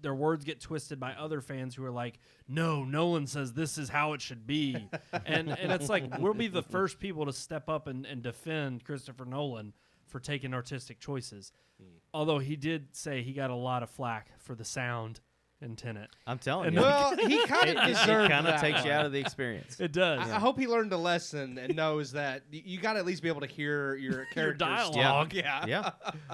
their words get twisted by other fans who are like, no, Nolan says this is how it should be. and it's like we'll be the first people to step up and defend Christopher Nolan for taking artistic choices. Although he did say he got a lot of flack for the sound in Tenet. I'm telling you. Well, he kind of deserved It kind of that takes one. you out of the experience. It does. I hope he learned a lesson and knows that you got to at least be able to hear your characters. dialogue. Yeah.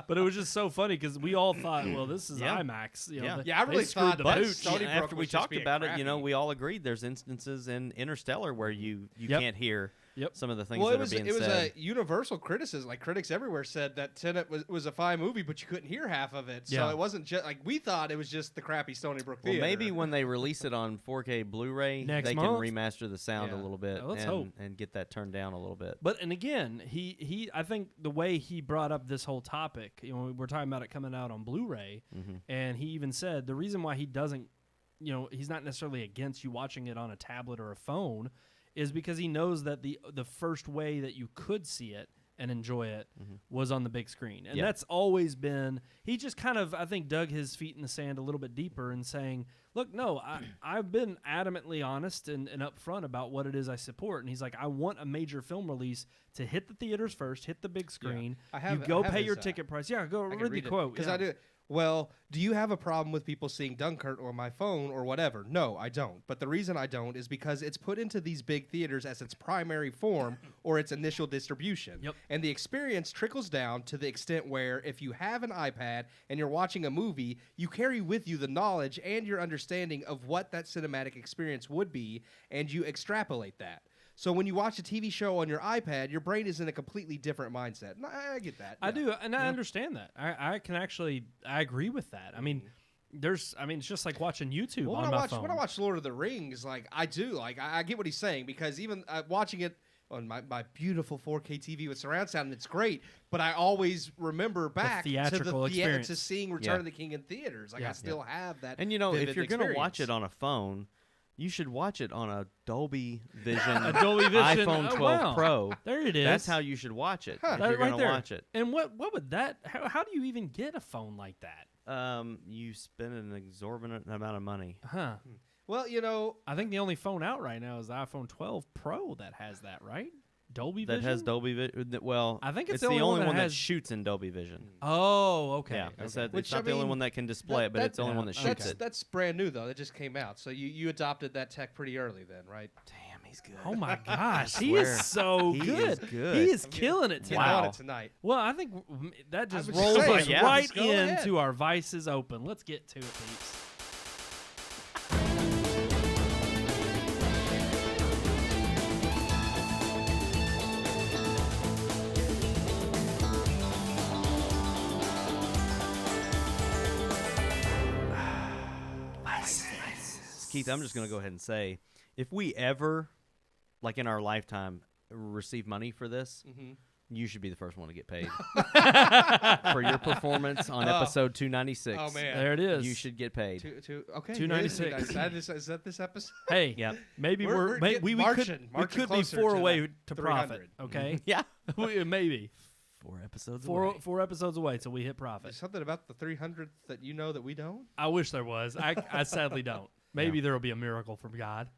But it was just so funny because we all thought, well, this is IMAX. I really they screwed thought the that pooch. Stony Brook After we was just talked being about crappy. it, we all agreed there's instances in Interstellar where you can't hear some of the things that are being said. It was a universal criticism. Like, critics everywhere said that Tenet was a fine movie, but you couldn't hear half of it. So it wasn't just like we thought it was just the crappy Stony Brook Theater. Well, maybe when they release it on 4K Bluray, Next they month. can remaster the sound a little bit Let's hope. and get that turned down a little bit. And again, he I think the way he brought up this whole topic, we're talking about it coming out on Blu-ray, and he even said the reason why he doesn't, he's not necessarily against you watching it on a tablet or a phone, is because he knows that the first way that you could see it and enjoy it was on the big screen. And that's always been, he just kind of, I think, dug his feet in the sand a little bit deeper and saying, look, no, I've been adamantly honest and upfront about what it is I support. And he's like, I want a major film release to hit the theaters first, hit the big screen. You go pay your ticket price. Yeah, go read the quote. Because I do. Well, do you have a problem with people seeing Dunkirk or my phone or whatever? No, I don't. But the reason I don't is because it's put into these big theaters as its primary form or its initial distribution. Yep. And the experience trickles down to the extent where if you have an iPad and you're watching a movie, you carry with you the knowledge and your understanding of what that cinematic experience would be, and you extrapolate that. So when you watch a TV show on your iPad, your brain is in a completely different mindset. And I get that. I do, and I understand that. I agree with that. I mean, it's just like watching YouTube on my phone. When I watch Lord of the Rings, like I get what he's saying, because even watching it on my beautiful 4K TV with surround sound, and it's great, but I always remember back to seeing Return of the King in theaters. Like I still have that. And if you're going to watch it on a phone, you should watch it on a Dolby Vision, iPhone 12 Pro. There it is. That's how you should watch it if you're going to watch it. And what would that? How do you even get a phone like that? You spend an exorbitant amount of money. Huh. Well, I think the only phone out right now is the iPhone 12 Pro that has that, right? Dolby Vision? That has Dolby Vision. Well, I think it's the only one that has... shoots in Dolby Vision. Oh, okay. Yeah, okay. It's not the only one that can display it, but it's the only one that shoots it. That's brand new, though. That just came out. So you adopted that tech pretty early then, right? Damn, he's good. Oh, my gosh. He is so good. He is killing it tonight. On it tonight. Well, I think that just rolls us right into our Vices Open. Let's get to it, peeps. Keith, I'm just going to go ahead and say, if we ever, like in our lifetime, receive money for this, you should be the first one to get paid for your performance on episode 296. Oh man, there it is. You should get paid. Okay, 296. Is that this episode? Hey, Yep. maybe We're we getting could be closer 4 to away that to 300. profit. Okay, Yeah. maybe 4 episodes away. 4 episodes away till we hit profit. There's something about the 300th that you know that we don't. I wish there was. I sadly don't. Maybe there will be a miracle from God.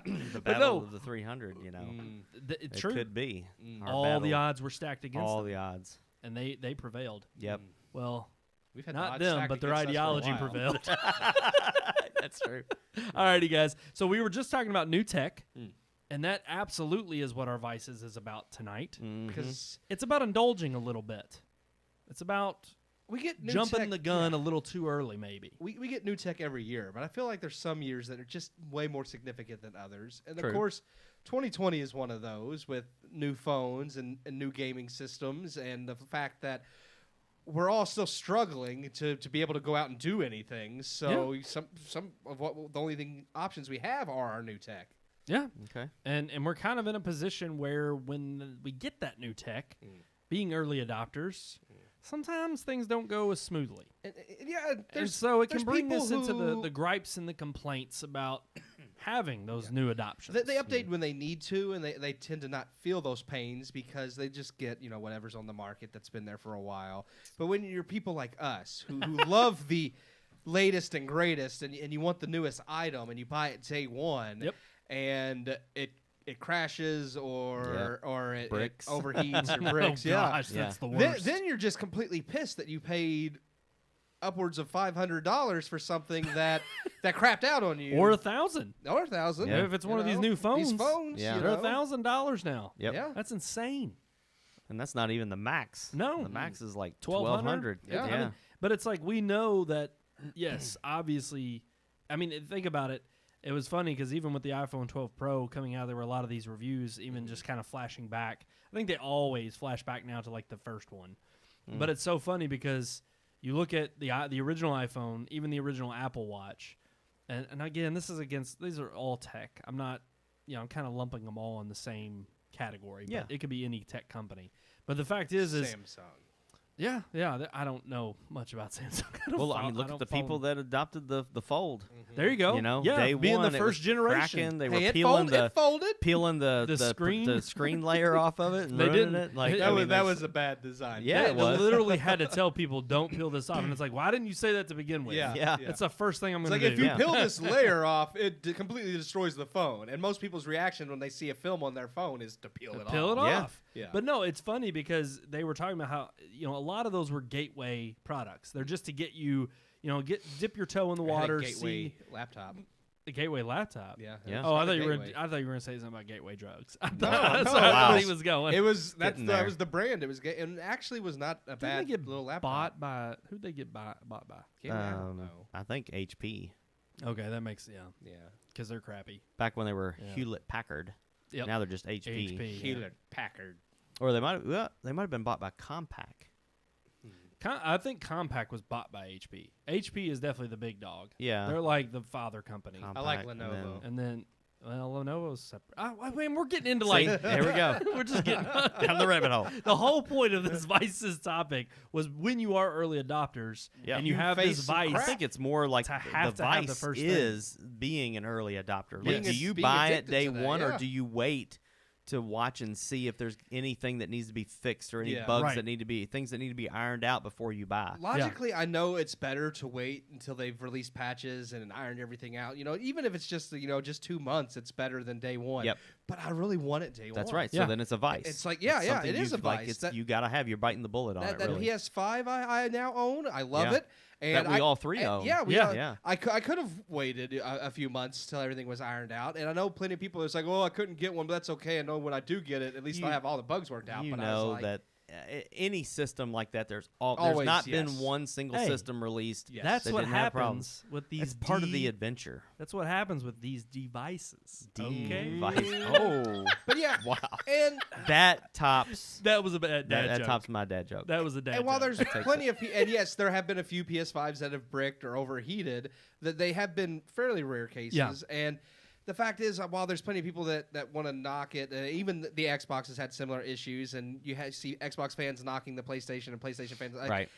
The battle of the 300, you know. It True. could be. our All the battle. odds were stacked against All them, the odds. and they prevailed. Yep. Well, We've had not the odds them, stacked but their against us for a ideology while. prevailed. That's true. Alrighty, guys. So we were just talking about new tech, and that absolutely is what our Vices is about tonight. Because It's about indulging a little bit. It's about we get new jumping tech, the gun a little too early, maybe. We get new tech every year, but I feel like there's some years that are just way more significant than others. And True. of course, 2020 is one of those with new phones and new gaming systems, and the fact that we're all still struggling to be able to go out and do anything. So some of what the only options we have are our new tech. Yeah. Okay. And we're kind of in a position where when we get that new tech, being early adopters, sometimes things don't go as smoothly. And yeah, And so it can there's bring us people into who- the gripes and the complaints about having those new adoptions. They update when they need to, and they tend to not feel those pains because they just get, whatever's on the market that's been there for a while. But when you're people like us who love the latest and greatest, and you want the newest item, and you buy it day one, and it crashes or it Bricks. overheats or Oh, bricks, gosh, that's the worst. Then you're just completely pissed that you paid upwards of $500 for something that crapped out on you, or 1,000. or 1,000. Yeah. If it's one of these new phones, these phones, Yeah. They're $1,000 now. Yep. Yeah. That's insane. And that's not even the max. No. The max is like 1,200. 1,200. Yeah. I mean, but it's like we know that, yes, obviously. I mean, think about it. It was funny because even with the iPhone 12 Pro coming out, there were a lot of these reviews, even just kind of flashing back. I think they always flash back now to like the first one. But it's so funny because you look at the original iPhone, even the original Apple Watch, and again, these are all tech. I'm not, I'm kind of lumping them all in the same category. Yeah. But it could be any tech company. But the fact is Samsung. yeah, I don't know much about Samsung. Well, I mean, look at the people that adopted the Fold. There you go. You know, yeah, day being one, the it was first generation. cracking. They Hey, were it peeling folded. The screen layer off of it. And They ruining didn't. it. Like That I was- mean, That there's- was a bad design. Yeah, They it was. literally had to tell people, don't peel this off. And it's like, why didn't you say that to begin with? Yeah. Yeah. That's the first thing I'm It's going like to if do. you peel this layer off, it completely destroys the phone. And most people's reaction when they see a film on their phone is to peel it Peel off. it Yeah. off. Yeah. But no, it's funny because they were talking about how, a lot of those were gateway products. They're just to get you, dip your toe in the I had a water, gateway see laptop. the gateway laptop. Yeah. Yeah. Oh, I It's thought not you a were. gateway. I thought you were going to say something about gateway drugs. No, That's no, where I thought it he was going. It was Getting that there. was the brand. It was and it actually was not a Didn't bad they get little laptop. bought by who'd they get bought by? Gateway, I don't know. I think HP Okay, that makes Yeah. because they're crappy. back when they were Yeah. Hewlett Packard. Yep. Now they're just HP. HP. Hewlett Packard. Or they might have been bought by Compaq. I think Compaq was bought by HP. HP is definitely the big dog. Yeah. They're like the father company. I like Compaq, and Lenovo. And then, Lenovo's separate. I mean, we're getting into See? like, There we go. we're just getting Down the rabbit hole. The whole point of this Vices topic was when you are early adopters Yeah. and you You have face this some vice. I think it's more like To the have to have the vice first thing. is being an early adopter. Like, Yes. do you Being buy it addicted day to that, one, or yeah. do you wait to watch and see if there's anything that needs to be fixed or any Yeah. bugs Right. that need to be things that need to be ironed out before you buy? Logically, I know it's better to wait until they've released patches and ironed everything out. Even if it's just just 2 months, it's better than day one. Yep. But I really want it day one. That's right. Yeah. So then it's a vice. It's like, It's it something is a like vice. it's, That- you gotta have. You're biting the bullet on That, it. that Really. PS5 I now own. I love Yeah. it. And That we all three own. Yeah, Yeah. Yeah. I could have waited a few months till everything was ironed out. And I know plenty of people are like, "Oh, I couldn't get one, but that's okay. I know when I do get it, at least You- I have all the bugs worked out." You but I know was like, that any system like that, there's Always, not yes. been one single system released. Yes. That's that what didn't have problems. happens with these. It's part of the adventure. That's what happens with these devices. Okay. Oh, But yeah, wow. and That tops. That was a bad dad That joke. tops my dad joke. That was a dad and while joke. there's plenty of, and yes, there have been a few PS5s that have bricked or overheated. That they have been fairly rare cases. Yeah. And the fact is, while there's plenty of people that want to knock it, even the Xbox has had similar issues, and you see Xbox fans knocking the PlayStation and PlayStation fans. Right.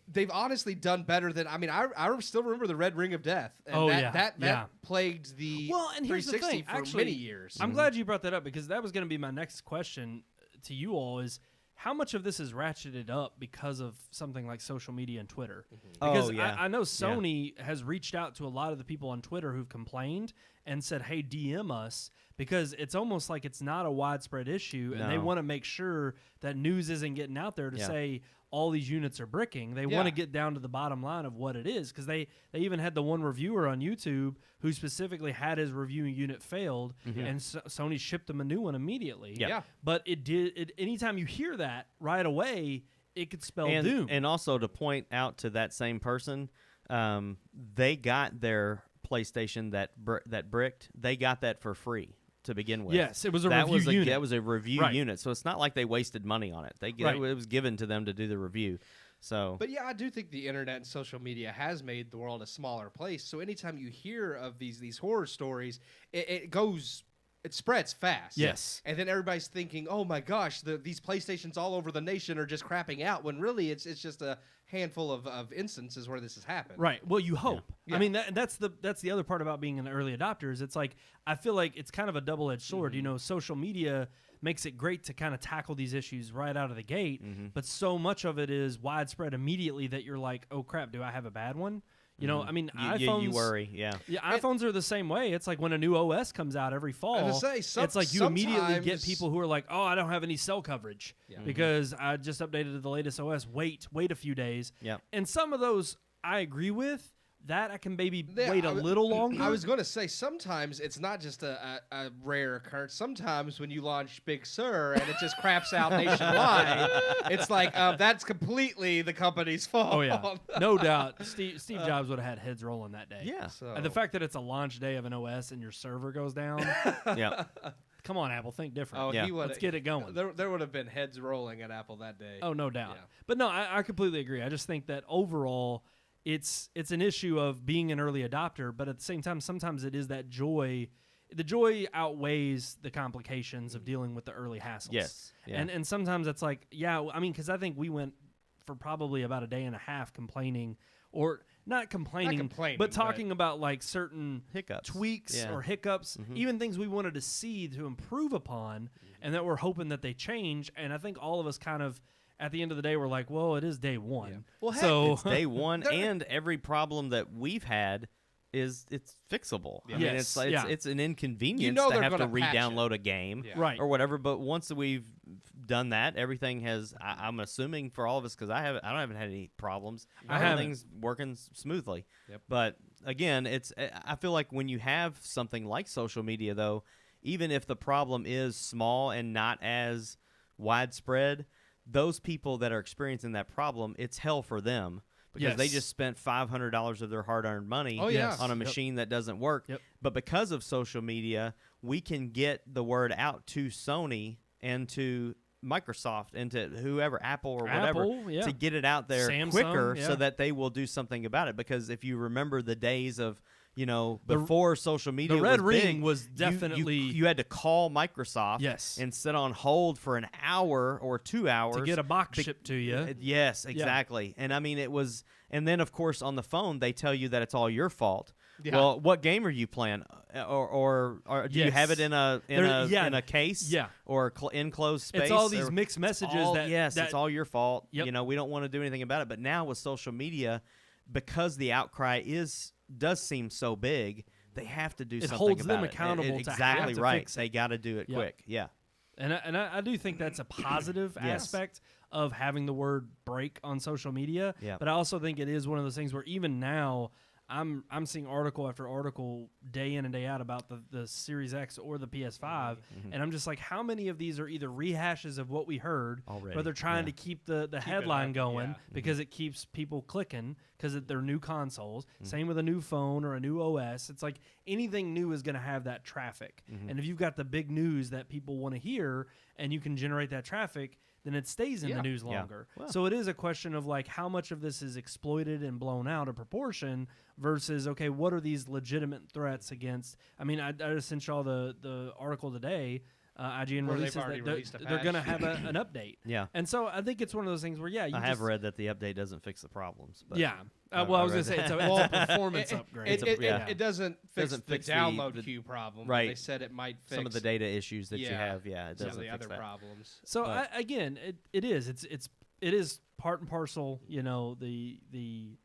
They've honestly done better than. I mean, I still remember the Red Ring of Death. And that plagued the and here's the 360 thing. for Actually, many years. I'm glad you brought that up because that was going to be my next question to you all is how much of this is ratcheted up because of something like social media and Twitter? Because I know Sony has reached out to a lot of the people on Twitter who've complained and said, hey, DM us, because it's almost like it's not a widespread issue, and they want to make sure that news isn't getting out there to say all these units are bricking. They want to get down to the bottom line of what it is, because they even had the one reviewer on YouTube who specifically had his reviewing unit failed, and Sony shipped him a new one immediately. Yeah. But it did. Anytime you hear that right away, it could spell doom. And also to point out to that same person, they got their PlayStation that bricked. They got that for free to begin with. Yes, it was a review unit. That was a review unit, so it's not like they wasted money on it. It was given to them to do the review. So, but yeah, I do think the internet and social media has made the world a smaller place. So anytime you hear of these horror stories, it spreads fast. Yes. And then everybody's thinking, oh my gosh, these PlayStations all over the nation are just crapping out, when really it's just a handful of instances where this has happened. Right. Well, you hope. Yeah. I mean, that's the other part about being an early adopter is it's like I feel like it's kind of a double-edged sword. You know, social media makes it great to kind of tackle these issues right out of the gate, but so much of it is widespread immediately that you're like, oh crap, do I have a bad one? You know, I mean, iPhones. You worry, yeah. Yeah, iPhones are the same way. It's like when a new OS comes out every fall. It's like you immediately get people who are like, "Oh, I don't have any cell coverage because I just updated to the latest OS. Wait a few days." Yeah. And some of those I agree with. That I can maybe wait a little longer. I was going to say sometimes it's not just a rare occurrence. Sometimes when you launch Big Sur and it just craps out nationwide, it's like that's completely the company's fault. Oh yeah, no doubt. Steve Jobs would have had heads rolling that day. Yeah. So. And the fact that it's a launch day of an OS and your server goes down. Yeah. Come on, Apple, think different. Oh, yeah. Let's get it going. There would have been heads rolling at Apple that day. Oh, no doubt. Yeah. But no, I completely agree. I just think that overall, it's an issue of being an early adopter, but at the same time, sometimes it is that joy. The joy outweighs the complications of dealing with the early hassles. Yes. Yeah. And sometimes it's like, I mean, because I think we went for probably about a day and a half complaining, or not complaining, but talking about like certain hiccups, tweaks or hiccups, even things we wanted to see to improve upon, and that we're hoping that they change. And I think all of us kind of, at the end of the day, we're like, well, it is day one. Yeah. Well, heck, so it's day one, and every problem that we've had it's fixable. I mean, it's an inconvenience to have to re-download a game right. or whatever. But once we've done that, everything has. I'm assuming for all of us, because I haven't had any problems. Everything's working smoothly. Yep. But again, I feel like when you have something like social media, though, even if the problem is small and not as widespread, those people that are experiencing that problem, it's hell for them. Because they just spent $500 of their hard-earned money on a machine that doesn't work. Yep. But because of social media, we can get the word out to Sony and to Microsoft and to whoever, Apple or whatever, to get it out there quicker so that they will do something about it. Because if you remember the days of, before social media the Red was Ring big, was definitely... You had to call Microsoft and sit on hold for an hour or 2 hours. To get a box shipped to you. Yes, exactly. Yeah. And I mean, it was... And then, of course, on the phone, they tell you that it's all your fault. Yeah. Well, what game are you playing? Or do you have it in a case? Yeah. Or enclosed space? It's all these mixed messages it's all your fault. Yep. We don't want to do anything about it. But now with social media, because the outcry does seem so big, they have to do something about it. It holds them accountable exactly to right. Fix it. They got to do it quick. Yeah. And I do think that's a positive aspect of having the word break on social media. Yeah. But I also think it is one of those things where even now I'm seeing article after article day in and day out about the Series X or the PS5, and I'm just like, how many of these are either rehashes of what we heard, already, but they're trying to keep the headline going because it keeps people clicking because they're new consoles. Same with a new phone or a new OS. It's like anything new is going to have that traffic, and if you've got the big news that people want to hear and you can generate that traffic, then it stays in the news longer. Well, so it is a question of like how much of this is exploited and blown out of proportion versus, okay, what are these legitimate threats against? I mean, I just sent y'all the article today. IGN releases that they're going to have an update. Yeah. And so I think it's one of those things where, I have read that the update doesn't fix the problems. But yeah. Well, I was going to say, it's a performance upgrade. It doesn't fix the download queue problem. Right. They said it might fix some of the data issues that you have. Yeah, it doesn't some of the fix other that. problems. So again, it is part and parcel, the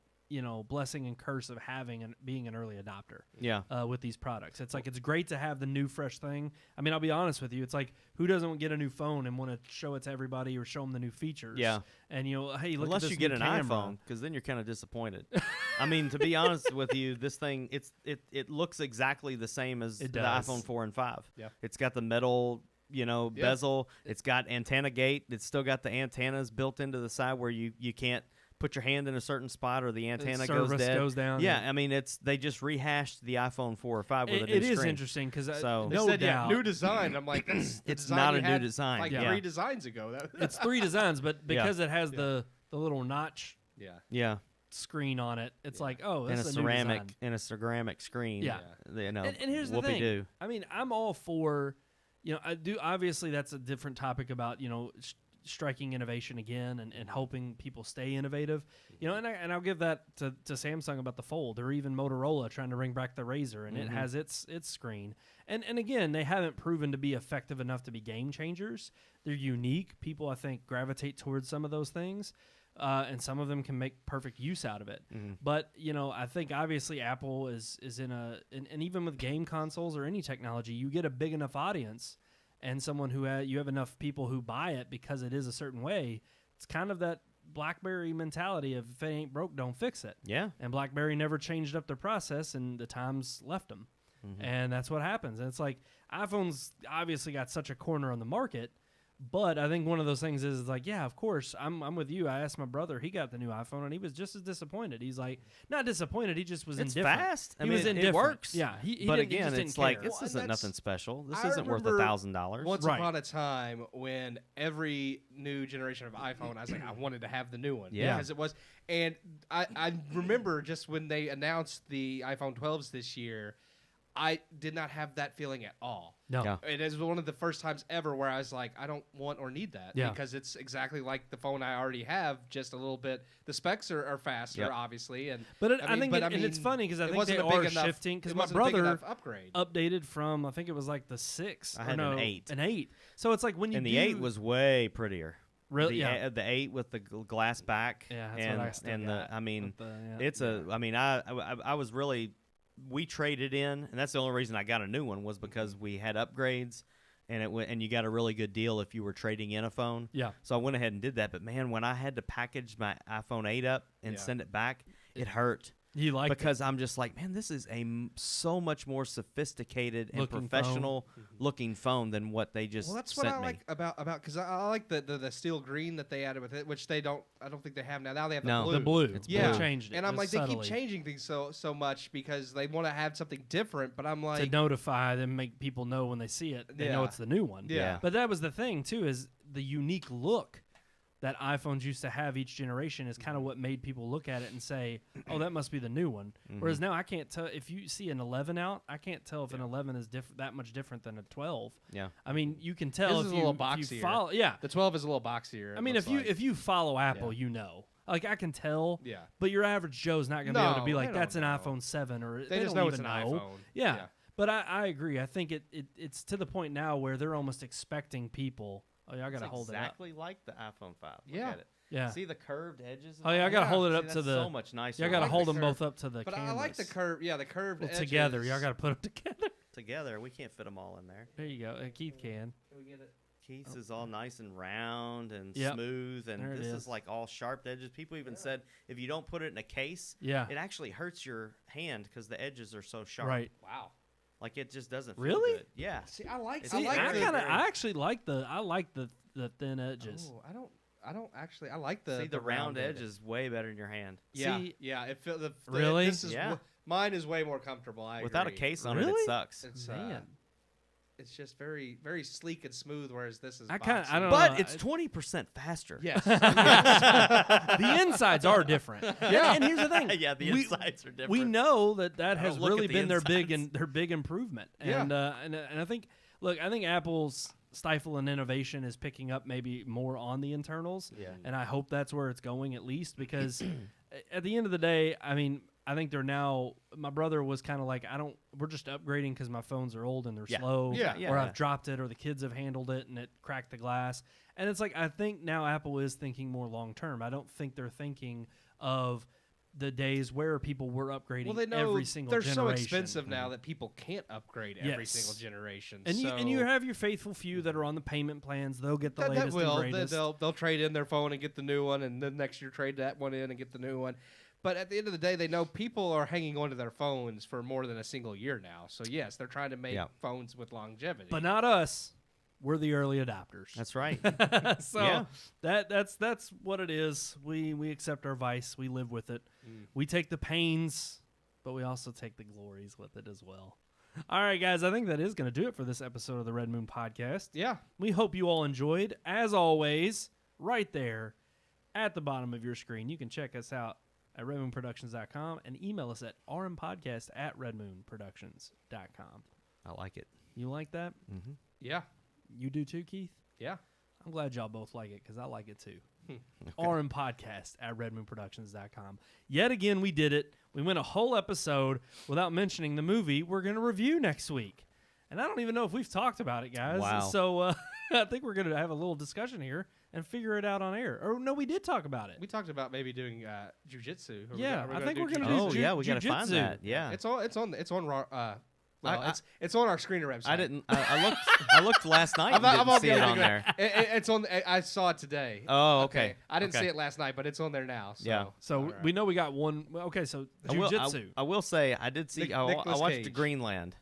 blessing and curse of having and being an early adopter. Yeah. With these products, it's like it's great to have the new fresh thing. I mean, I'll be honest with you, it's like who doesn't get a new phone and want to show it to everybody or show them the new features? Yeah. And hey, look unless at this you get an camera. iPhone, because then you're kind of disappointed. I mean, to be honest with you, this thing it looks exactly the same as the iPhone 4 and 5. Yeah. It's got the metal bezel. It's got antenna gate. It's still got the antennas built into the side where you can't put your hand in a certain spot or the antenna goes down. Yeah, I mean they just rehashed the iPhone 4 or 5 with a new screen. It is interesting because no doubt new design. I'm like, that's it's not a new design. Like 3 designs ago. It's 3 designs, but because it has the little notch. Yeah. Screen on it. It's like, oh, that's a ceramic screen. Yeah. And here's the thing. I mean, I'm all for, I do. Obviously, that's a different topic about striking innovation again and hoping people stay innovative. And I'll give that to Samsung about the Fold, or even Motorola trying to bring back the Razr, and it has its screen. And again, they haven't proven to be effective enough to be game changers. They're unique. People, I think, gravitate towards some of those things. And some of them can make perfect use out of it. But, I think obviously Apple is and even with game consoles or any technology, you get a big enough audience and someone who you have enough people who buy it because it is a certain way. It's kind of that BlackBerry mentality of if it ain't broke, don't fix it. Yeah. And BlackBerry never changed up their process, and the times left them. And that's what happens. And it's like iPhone's obviously got such a corner on the market. But I think one of those things is like, yeah, of course, I'm with you. I asked my brother, he got the new iPhone, and he was just as disappointed. He's like, not disappointed, he just was indifferent. It's fast. He was indifferent. It works. Yeah. But again, it's like, this isn't nothing special. This I isn't worth $1,000. Once upon a time, when every new generation of iPhone, I was like, I wanted to have the new one. Yeah. Because it was. And I remember just when they announced the iPhone 12s this year, I did not have that feeling at all. No. Yeah. It is one of the first times ever where I was like, I don't want or need that. Yeah. Because it's exactly like the phone I already have, just a little bit. The specs are faster, obviously. But I think it's funny because I think they are shifting. Because my brother updated from, I think it was like the 6. I had an 8. An 8. So it's like when you And the 8 was way prettier. Really? The 8 with the glass back. Yeah, that's what I got. I mean, I was really... We traded in, and that's the only reason I got a new one was because we had upgrades, and you got a really good deal if you were trading in a phone. Yeah. So I went ahead and did that. But man, when I had to package my iPhone 8 up and send it back, it hurt. You like because I'm just like, man, this is so much more sophisticated and professional looking phone than what they just. Well, that's what I like about because I like the steel green that they added with it, which I don't think they have now. Now they have the blue. The blue. It's blue. They changed it. And I'm like, subtly. they keep changing things so much because they want to have something different. But I'm like, to notify them, make people know when they see it, they know it's the new one. Yeah. But that was the thing too, is the unique look that iPhones used to have each generation is kind of what made people look at it and say, oh, that must be the new one. Whereas now I can't tell. If you see an 11 out, I can't tell if an 11 is that much different than a 12. Yeah. I mean, you can tell if you, a little boxier. If you follow. Yeah. The 12 is a little boxier. I mean, if you follow Apple, you know. Like, I can tell. Yeah. But your average Joe's not going to be able to be like, that's an iPhone 7. Or they just don't know even it's an iPhone. Yeah. But I agree. I think it's to the point now where they're almost expecting people. Oh, yeah, I got to hold it up. Exactly like the iPhone 5. Look at it. Yeah. See the curved edges? Oh, yeah, I got to hold it up to the... so much nicer. Yeah, I got to hold them both up to the But canvas. I like the curve. Yeah, the curved edges. Together. Y'all got to put them together. Together. We can't fit them all in there. There you go. Keith can. Can we get it? Keith's is all nice and round and Yep. smooth, and There it this is. is like all sharp edges. People even said if you don't put it in a case, Yeah. it actually hurts your hand because the edges are so sharp. Right. Wow. Like it just doesn't feel Really? good. Yeah. See, I like. It's I See, like I the. kind of, I actually like the thin edges. Oh, I don't actually. I like the. See, the round rounded. edge is way better in your hand. Yeah, See- yeah. It feel the Really? This is Yeah. Mine is way more comfortable. I Without a agree. case on it, Really? it sucks. It's Man. it's just very very sleek and smooth, whereas this is. I kinda- I boxy. don't But know, it's 20% faster. Yes. The insides are different. Yeah, and here's the thing. Yeah, the We- insides are different. We know that I has don't look really at the been their insides. big improvement, Yeah. and I think I think Apple's stifling innovation is picking up maybe more on the internals, Yeah. and I hope that's where it's going at least because at the end of the day, I mean. I think they're now. My brother was kind of like, we're just upgrading because my phones are old and they're Yeah. slow, Yeah. Yeah, or yeah. I've dropped it, or the kids have handled it and it cracked the glass. And it's like I think now Apple is thinking more long term. I don't think they're thinking of the days where people were upgrading Well, they know every single they're generation. so expensive now that people can't upgrade every Yes. single generation. And so you have your faithful few that are on the payment plans. They'll get the that latest will. and greatest. They'll trade in their phone and get the new one, and then next year trade that one in and get the new one. But at the end of the day, they know people are hanging on to their phones for more than a single year now. So yes, they're trying to make Yeah. phones with longevity. But not us. We're the early adopters. That's right. So Yeah. that's what it is. We accept our vice. We live with it. We take the pains, but we also take the glories with it as well. All right, guys. I think that is going to do it for this episode of the Red Moon Podcast. yeah, We hope you all enjoyed. As always, right there at the bottom of your screen, you can check us out at redmoonproductions.com and email us at rmpodcast@redmoonproductions.com. I like it. You like that? Mm-hmm. yeah, You do too, Keith? yeah. I'm glad y'all both like it because I like it too. rmpodcast@redmoonproductions.com. Yet again, we did it. We went a whole episode without mentioning the movie we're going to review next week. And I don't even know if we've talked about it, guys. Wow. So I think we're going to have a little discussion here and figure it out on air. Or no, we did talk about it. We talked about maybe doing jujitsu. Yeah, I think we're gonna gonna do Oh, yeah, we got to find jujitsu. that. Yeah. It's on. I- It's on our screener website. I didn't. I looked last night and didn't see it on there. It's on. I saw it today. Oh, okay. I didn't Okay. see it last night, but it's on there now. So. Yeah. So all right. we know we got one. well, Okay, so jujitsu. I will say I did see. I Nicolas watched Cage. Greenland,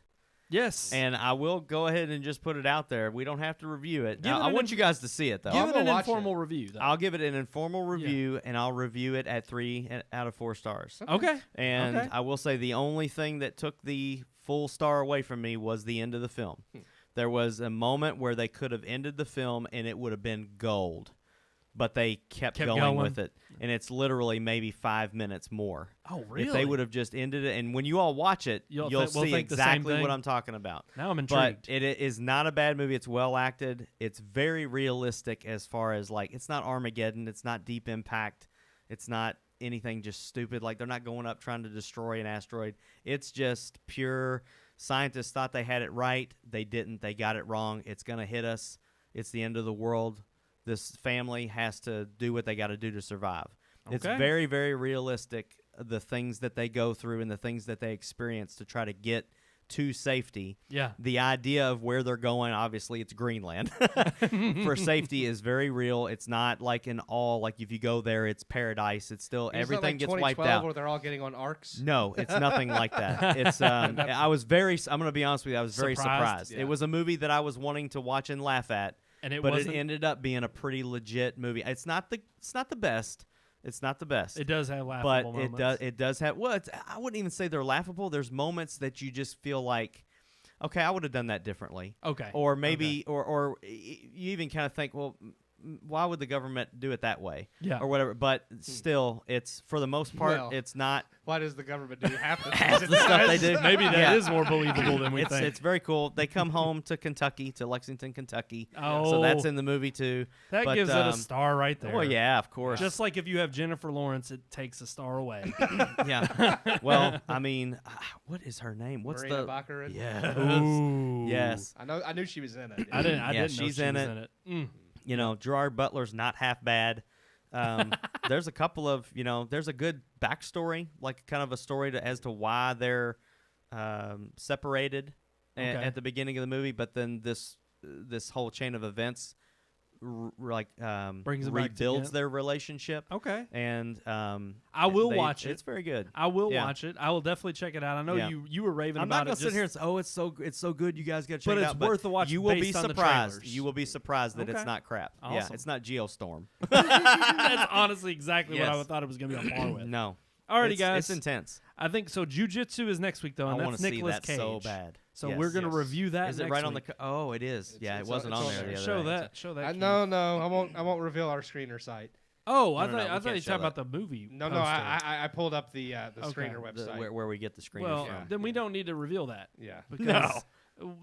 Yes. and I will go ahead and just put it out there. We don't have to review it. Give Now, it I an want inf- you guys to see it though. Give I'm it gonna an watch informal review, though. I'll give it an informal review, and I'll review it at 3 out of 4 stars. Okay. And Okay. I will say the only thing that took the full star away from me was the end of the film. There was a moment where they could have ended the film and it would have been gold, but they kept going with it. And it's literally maybe 5 minutes more. Oh, really? If they would have just ended it, and when you all watch it, We'll you'll think see the same exactly thing. what I'm talking about. Now I'm But intrigued. it is not a bad movie. It's well acted. It's very realistic as far as like it's not Armageddon. It's not Deep Impact. It's not anything just stupid. Like they're not going up trying to destroy an asteroid. It's just pure. Scientists thought they had it right. They didn't. They got it wrong. It's gonna hit us. It's the end of the world. This family has to do what they got to do to survive. It's Okay. very, very realistic. The things that they go through and the things that they experience to try to get to safety. Yeah. The idea of where they're going, obviously, it's Greenland. For safety is very real. It's not like like if you go there, it's paradise. It's still everything gets wiped out. Where they're all getting on arcs. No, it's nothing like that. It's I'm going to be honest with you, I was very surprised. Yeah. It was a movie that I was wanting to watch and laugh at, And it but it wasn't. ended up being a pretty legit movie. It's not the best. It's not the best. It does have But laughable moments. it does have I wouldn't even say they're laughable. There's moments that you just feel like, okay, I would have done that differently. Okay. Or maybe or you even kind of think, well, why would the government do it that way? Yeah. Or whatever. But still, it's for the most part, Well, it's not Why does the government do half the half things the it stuff they does? do. Maybe that is Yeah. more believable than we think. It's very cool. They come home to Kentucky, to Lexington, Kentucky. Oh. So that's in the movie too. that but, gives it a star right there. Well, yeah, of course. Just like if you have Jennifer Lawrence, it takes a star away. yeah. Well, I mean, what is her name? What's Marina the Baccarin? Yes. Ooh. Yes. I knew she was in it. I didn't Yeah, know she's she in was it. in it. Mm. You know, Gerard Butler's not half bad. There's a couple of, there's a good backstory, like kind of a story as to why they're separated Okay. at the beginning of the movie. But then this this whole chain of events brings them back rebuilds together. their relationship. Okay. And I will watch it. It's very good. I will watch it. I will definitely check it out. I know you were raving I'm about not it. gonna sit here and say, "Oh, it's so good. You guys got to check But it it's out." worth a watch. You will be based on the surprised. trailers. You will be surprised that it's Okay. not crap. Awesome. Yeah, it's not Geostorm. That's honestly exactly what I Yes. thought it was going to be on par with. No. Alrighty, guys. It's intense. I think so. Jiu-Jitsu is next week, though, and I want that's to see Nicolas that Cage. so bad. So Yes. we're going to Yes. review that. Is it next right on the? week. Oh, it is. Yeah, it wasn't it's on on there there. the other Show day. that. Show that. Keith. No, I won't reveal our screener site. Oh, I No, thought we you can't were show talking about that. the movie. No, poster. I pulled up the screener website. Where we get the screeners Well, from. then we don't need to reveal that. Yeah. Because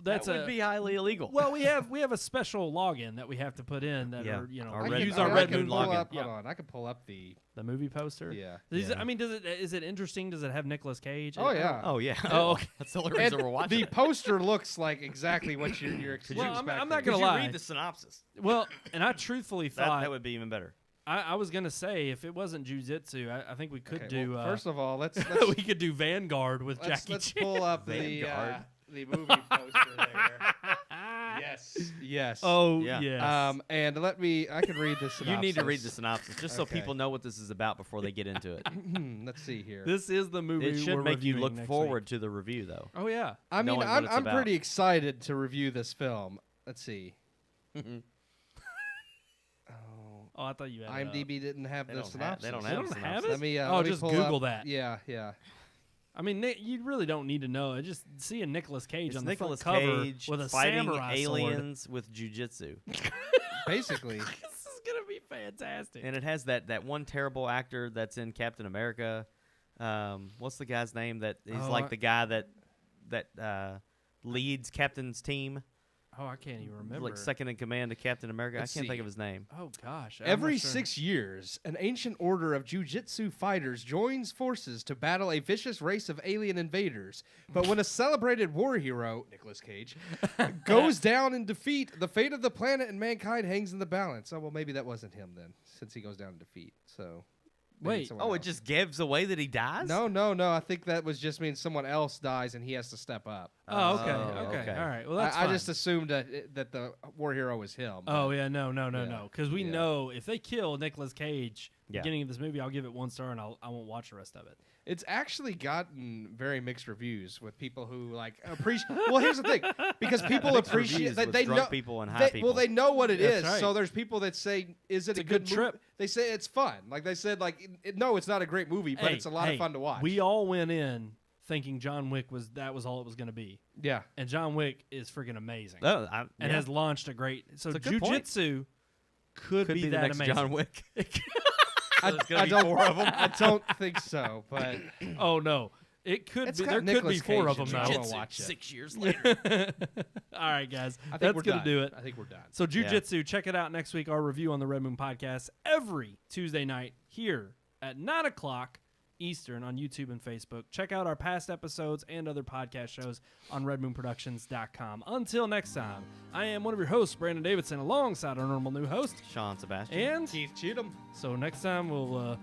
that's that would be highly illegal. Well, we have a special login that we have to put in that Yeah. are Our I Red- can- use I our can Red pull Moon up- login. Hold on, I can pull up the. The movie poster. Yeah. I mean, is it interesting? Does it have Nicolas Cage? Oh yeah. Oh yeah. Oh, okay. That's the only reason And we're watching the it. poster looks like exactly what you're Well, expecting. I'm not Could gonna you lie. read the synopsis? Well, and I truthfully thought That would be even better. I was gonna say if it wasn't jiu-jitsu, I think we could do. First of all, let's we could do Vanguard with Jackie let's Chan. pull up Vanguard. the movie poster there. Yes. Oh Yeah. yes. And I can read this. You need to read the synopsis just so Okay. people know what this is about before they get into it. Let's see here. This is the movie. It should we're make you reviewing look next forward week. to the review, though. Oh yeah. I mean, knowing what it's I'm about. pretty excited to review this film. Let's see. Oh, I thought you had. IMDb didn't have They the don't have- synopsis. they don't They have don't the have synopsis. it. Let me. Oh, let me just pull Google up. that. Yeah. I mean, you really don't need to know. Just seeing Nicolas Cage It's on the Nicolas front cover Cage with a fighting samurai aliens with jujitsu. Basically. sword. This is gonna be fantastic. And it has that one terrible actor that's in Captain America. What's the guy's name? That he's Oh, like the guy that leads Captain's team, Oh, I can't even remember. like second in command to Captain America. Let's I can't see. think of his name. Oh gosh. I'm Every not sure. 6 years, an ancient order of jujitsu fighters joins forces to battle a vicious race of alien invaders. But when a celebrated war hero, Nicolas Cage, goes down in defeat, the fate of the planet and mankind hangs in the balance. Oh, well, maybe that wasn't him then, since he goes down in defeat. So, maybe Wait. it's someone Oh, it else. just gives away that he dies? No. I think that was just means someone else dies and he has to step up. Oh, okay. Oh, Okay. okay. All right. Well, that's I fine. just assumed that the war hero was him. Oh yeah, no, Yeah. because we Yeah. know if they kill Nicolas Cage Yeah. beginning of this movie, I'll give it 1 star and I won't watch the rest of it. It's actually gotten very mixed reviews with people who like appreciate. Well, here's the thing, because people Mixed appreciate reviews that with they drunk know people and high they, people. Well, they know what it is. That's right. So there's people that say, "Is it It's a a good good trip. movie?" They say it's fun. Like they said, no, it's not a great movie, but Hey, it's a lot of fun to watch. We all went in thinking John Wick was all it was going to be, yeah. and John Wick is freaking amazing Oh, and yeah. has launched a great. So It's a good point. jujitsu could Could be the that next amazing. John Wick. I, there's gonna I be don't, 4 of 'em. I don't think so, but Oh no, it could It's be. got There could be Nicolas 4 of Cage them in it. I though. wanna watch it. 6 years later. All right, guys, I think that's we're gonna done. do it. I think we're done. So Jiu-Jitsu, check it out next week. Our review on the Red Moon Podcast every Tuesday night here at 9 o'clock Eastern on YouTube and Facebook. Check out our past episodes and other podcast shows on redmoonproductions.com. Until next time, I am one of your hosts, Brandon Davidson, alongside our normal new host. Sean Sebastian. And Keith Cheatham. so next time we'll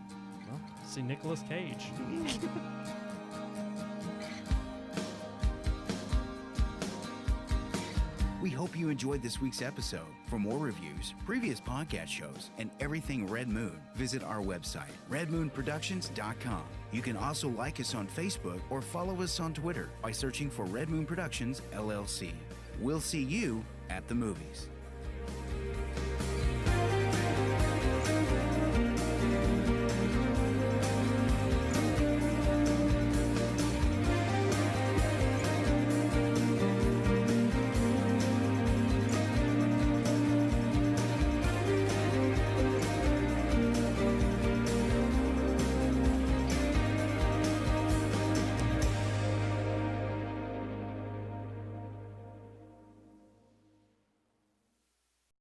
see Nicolas Cage. We hope you enjoyed this week's episode. For more reviews, previous podcast shows, and everything Red Moon, visit our website, redmoonproductions.com. You can also like us on Facebook or follow us on Twitter by searching for Red Moon Productions, LLC. We'll see you at the movies.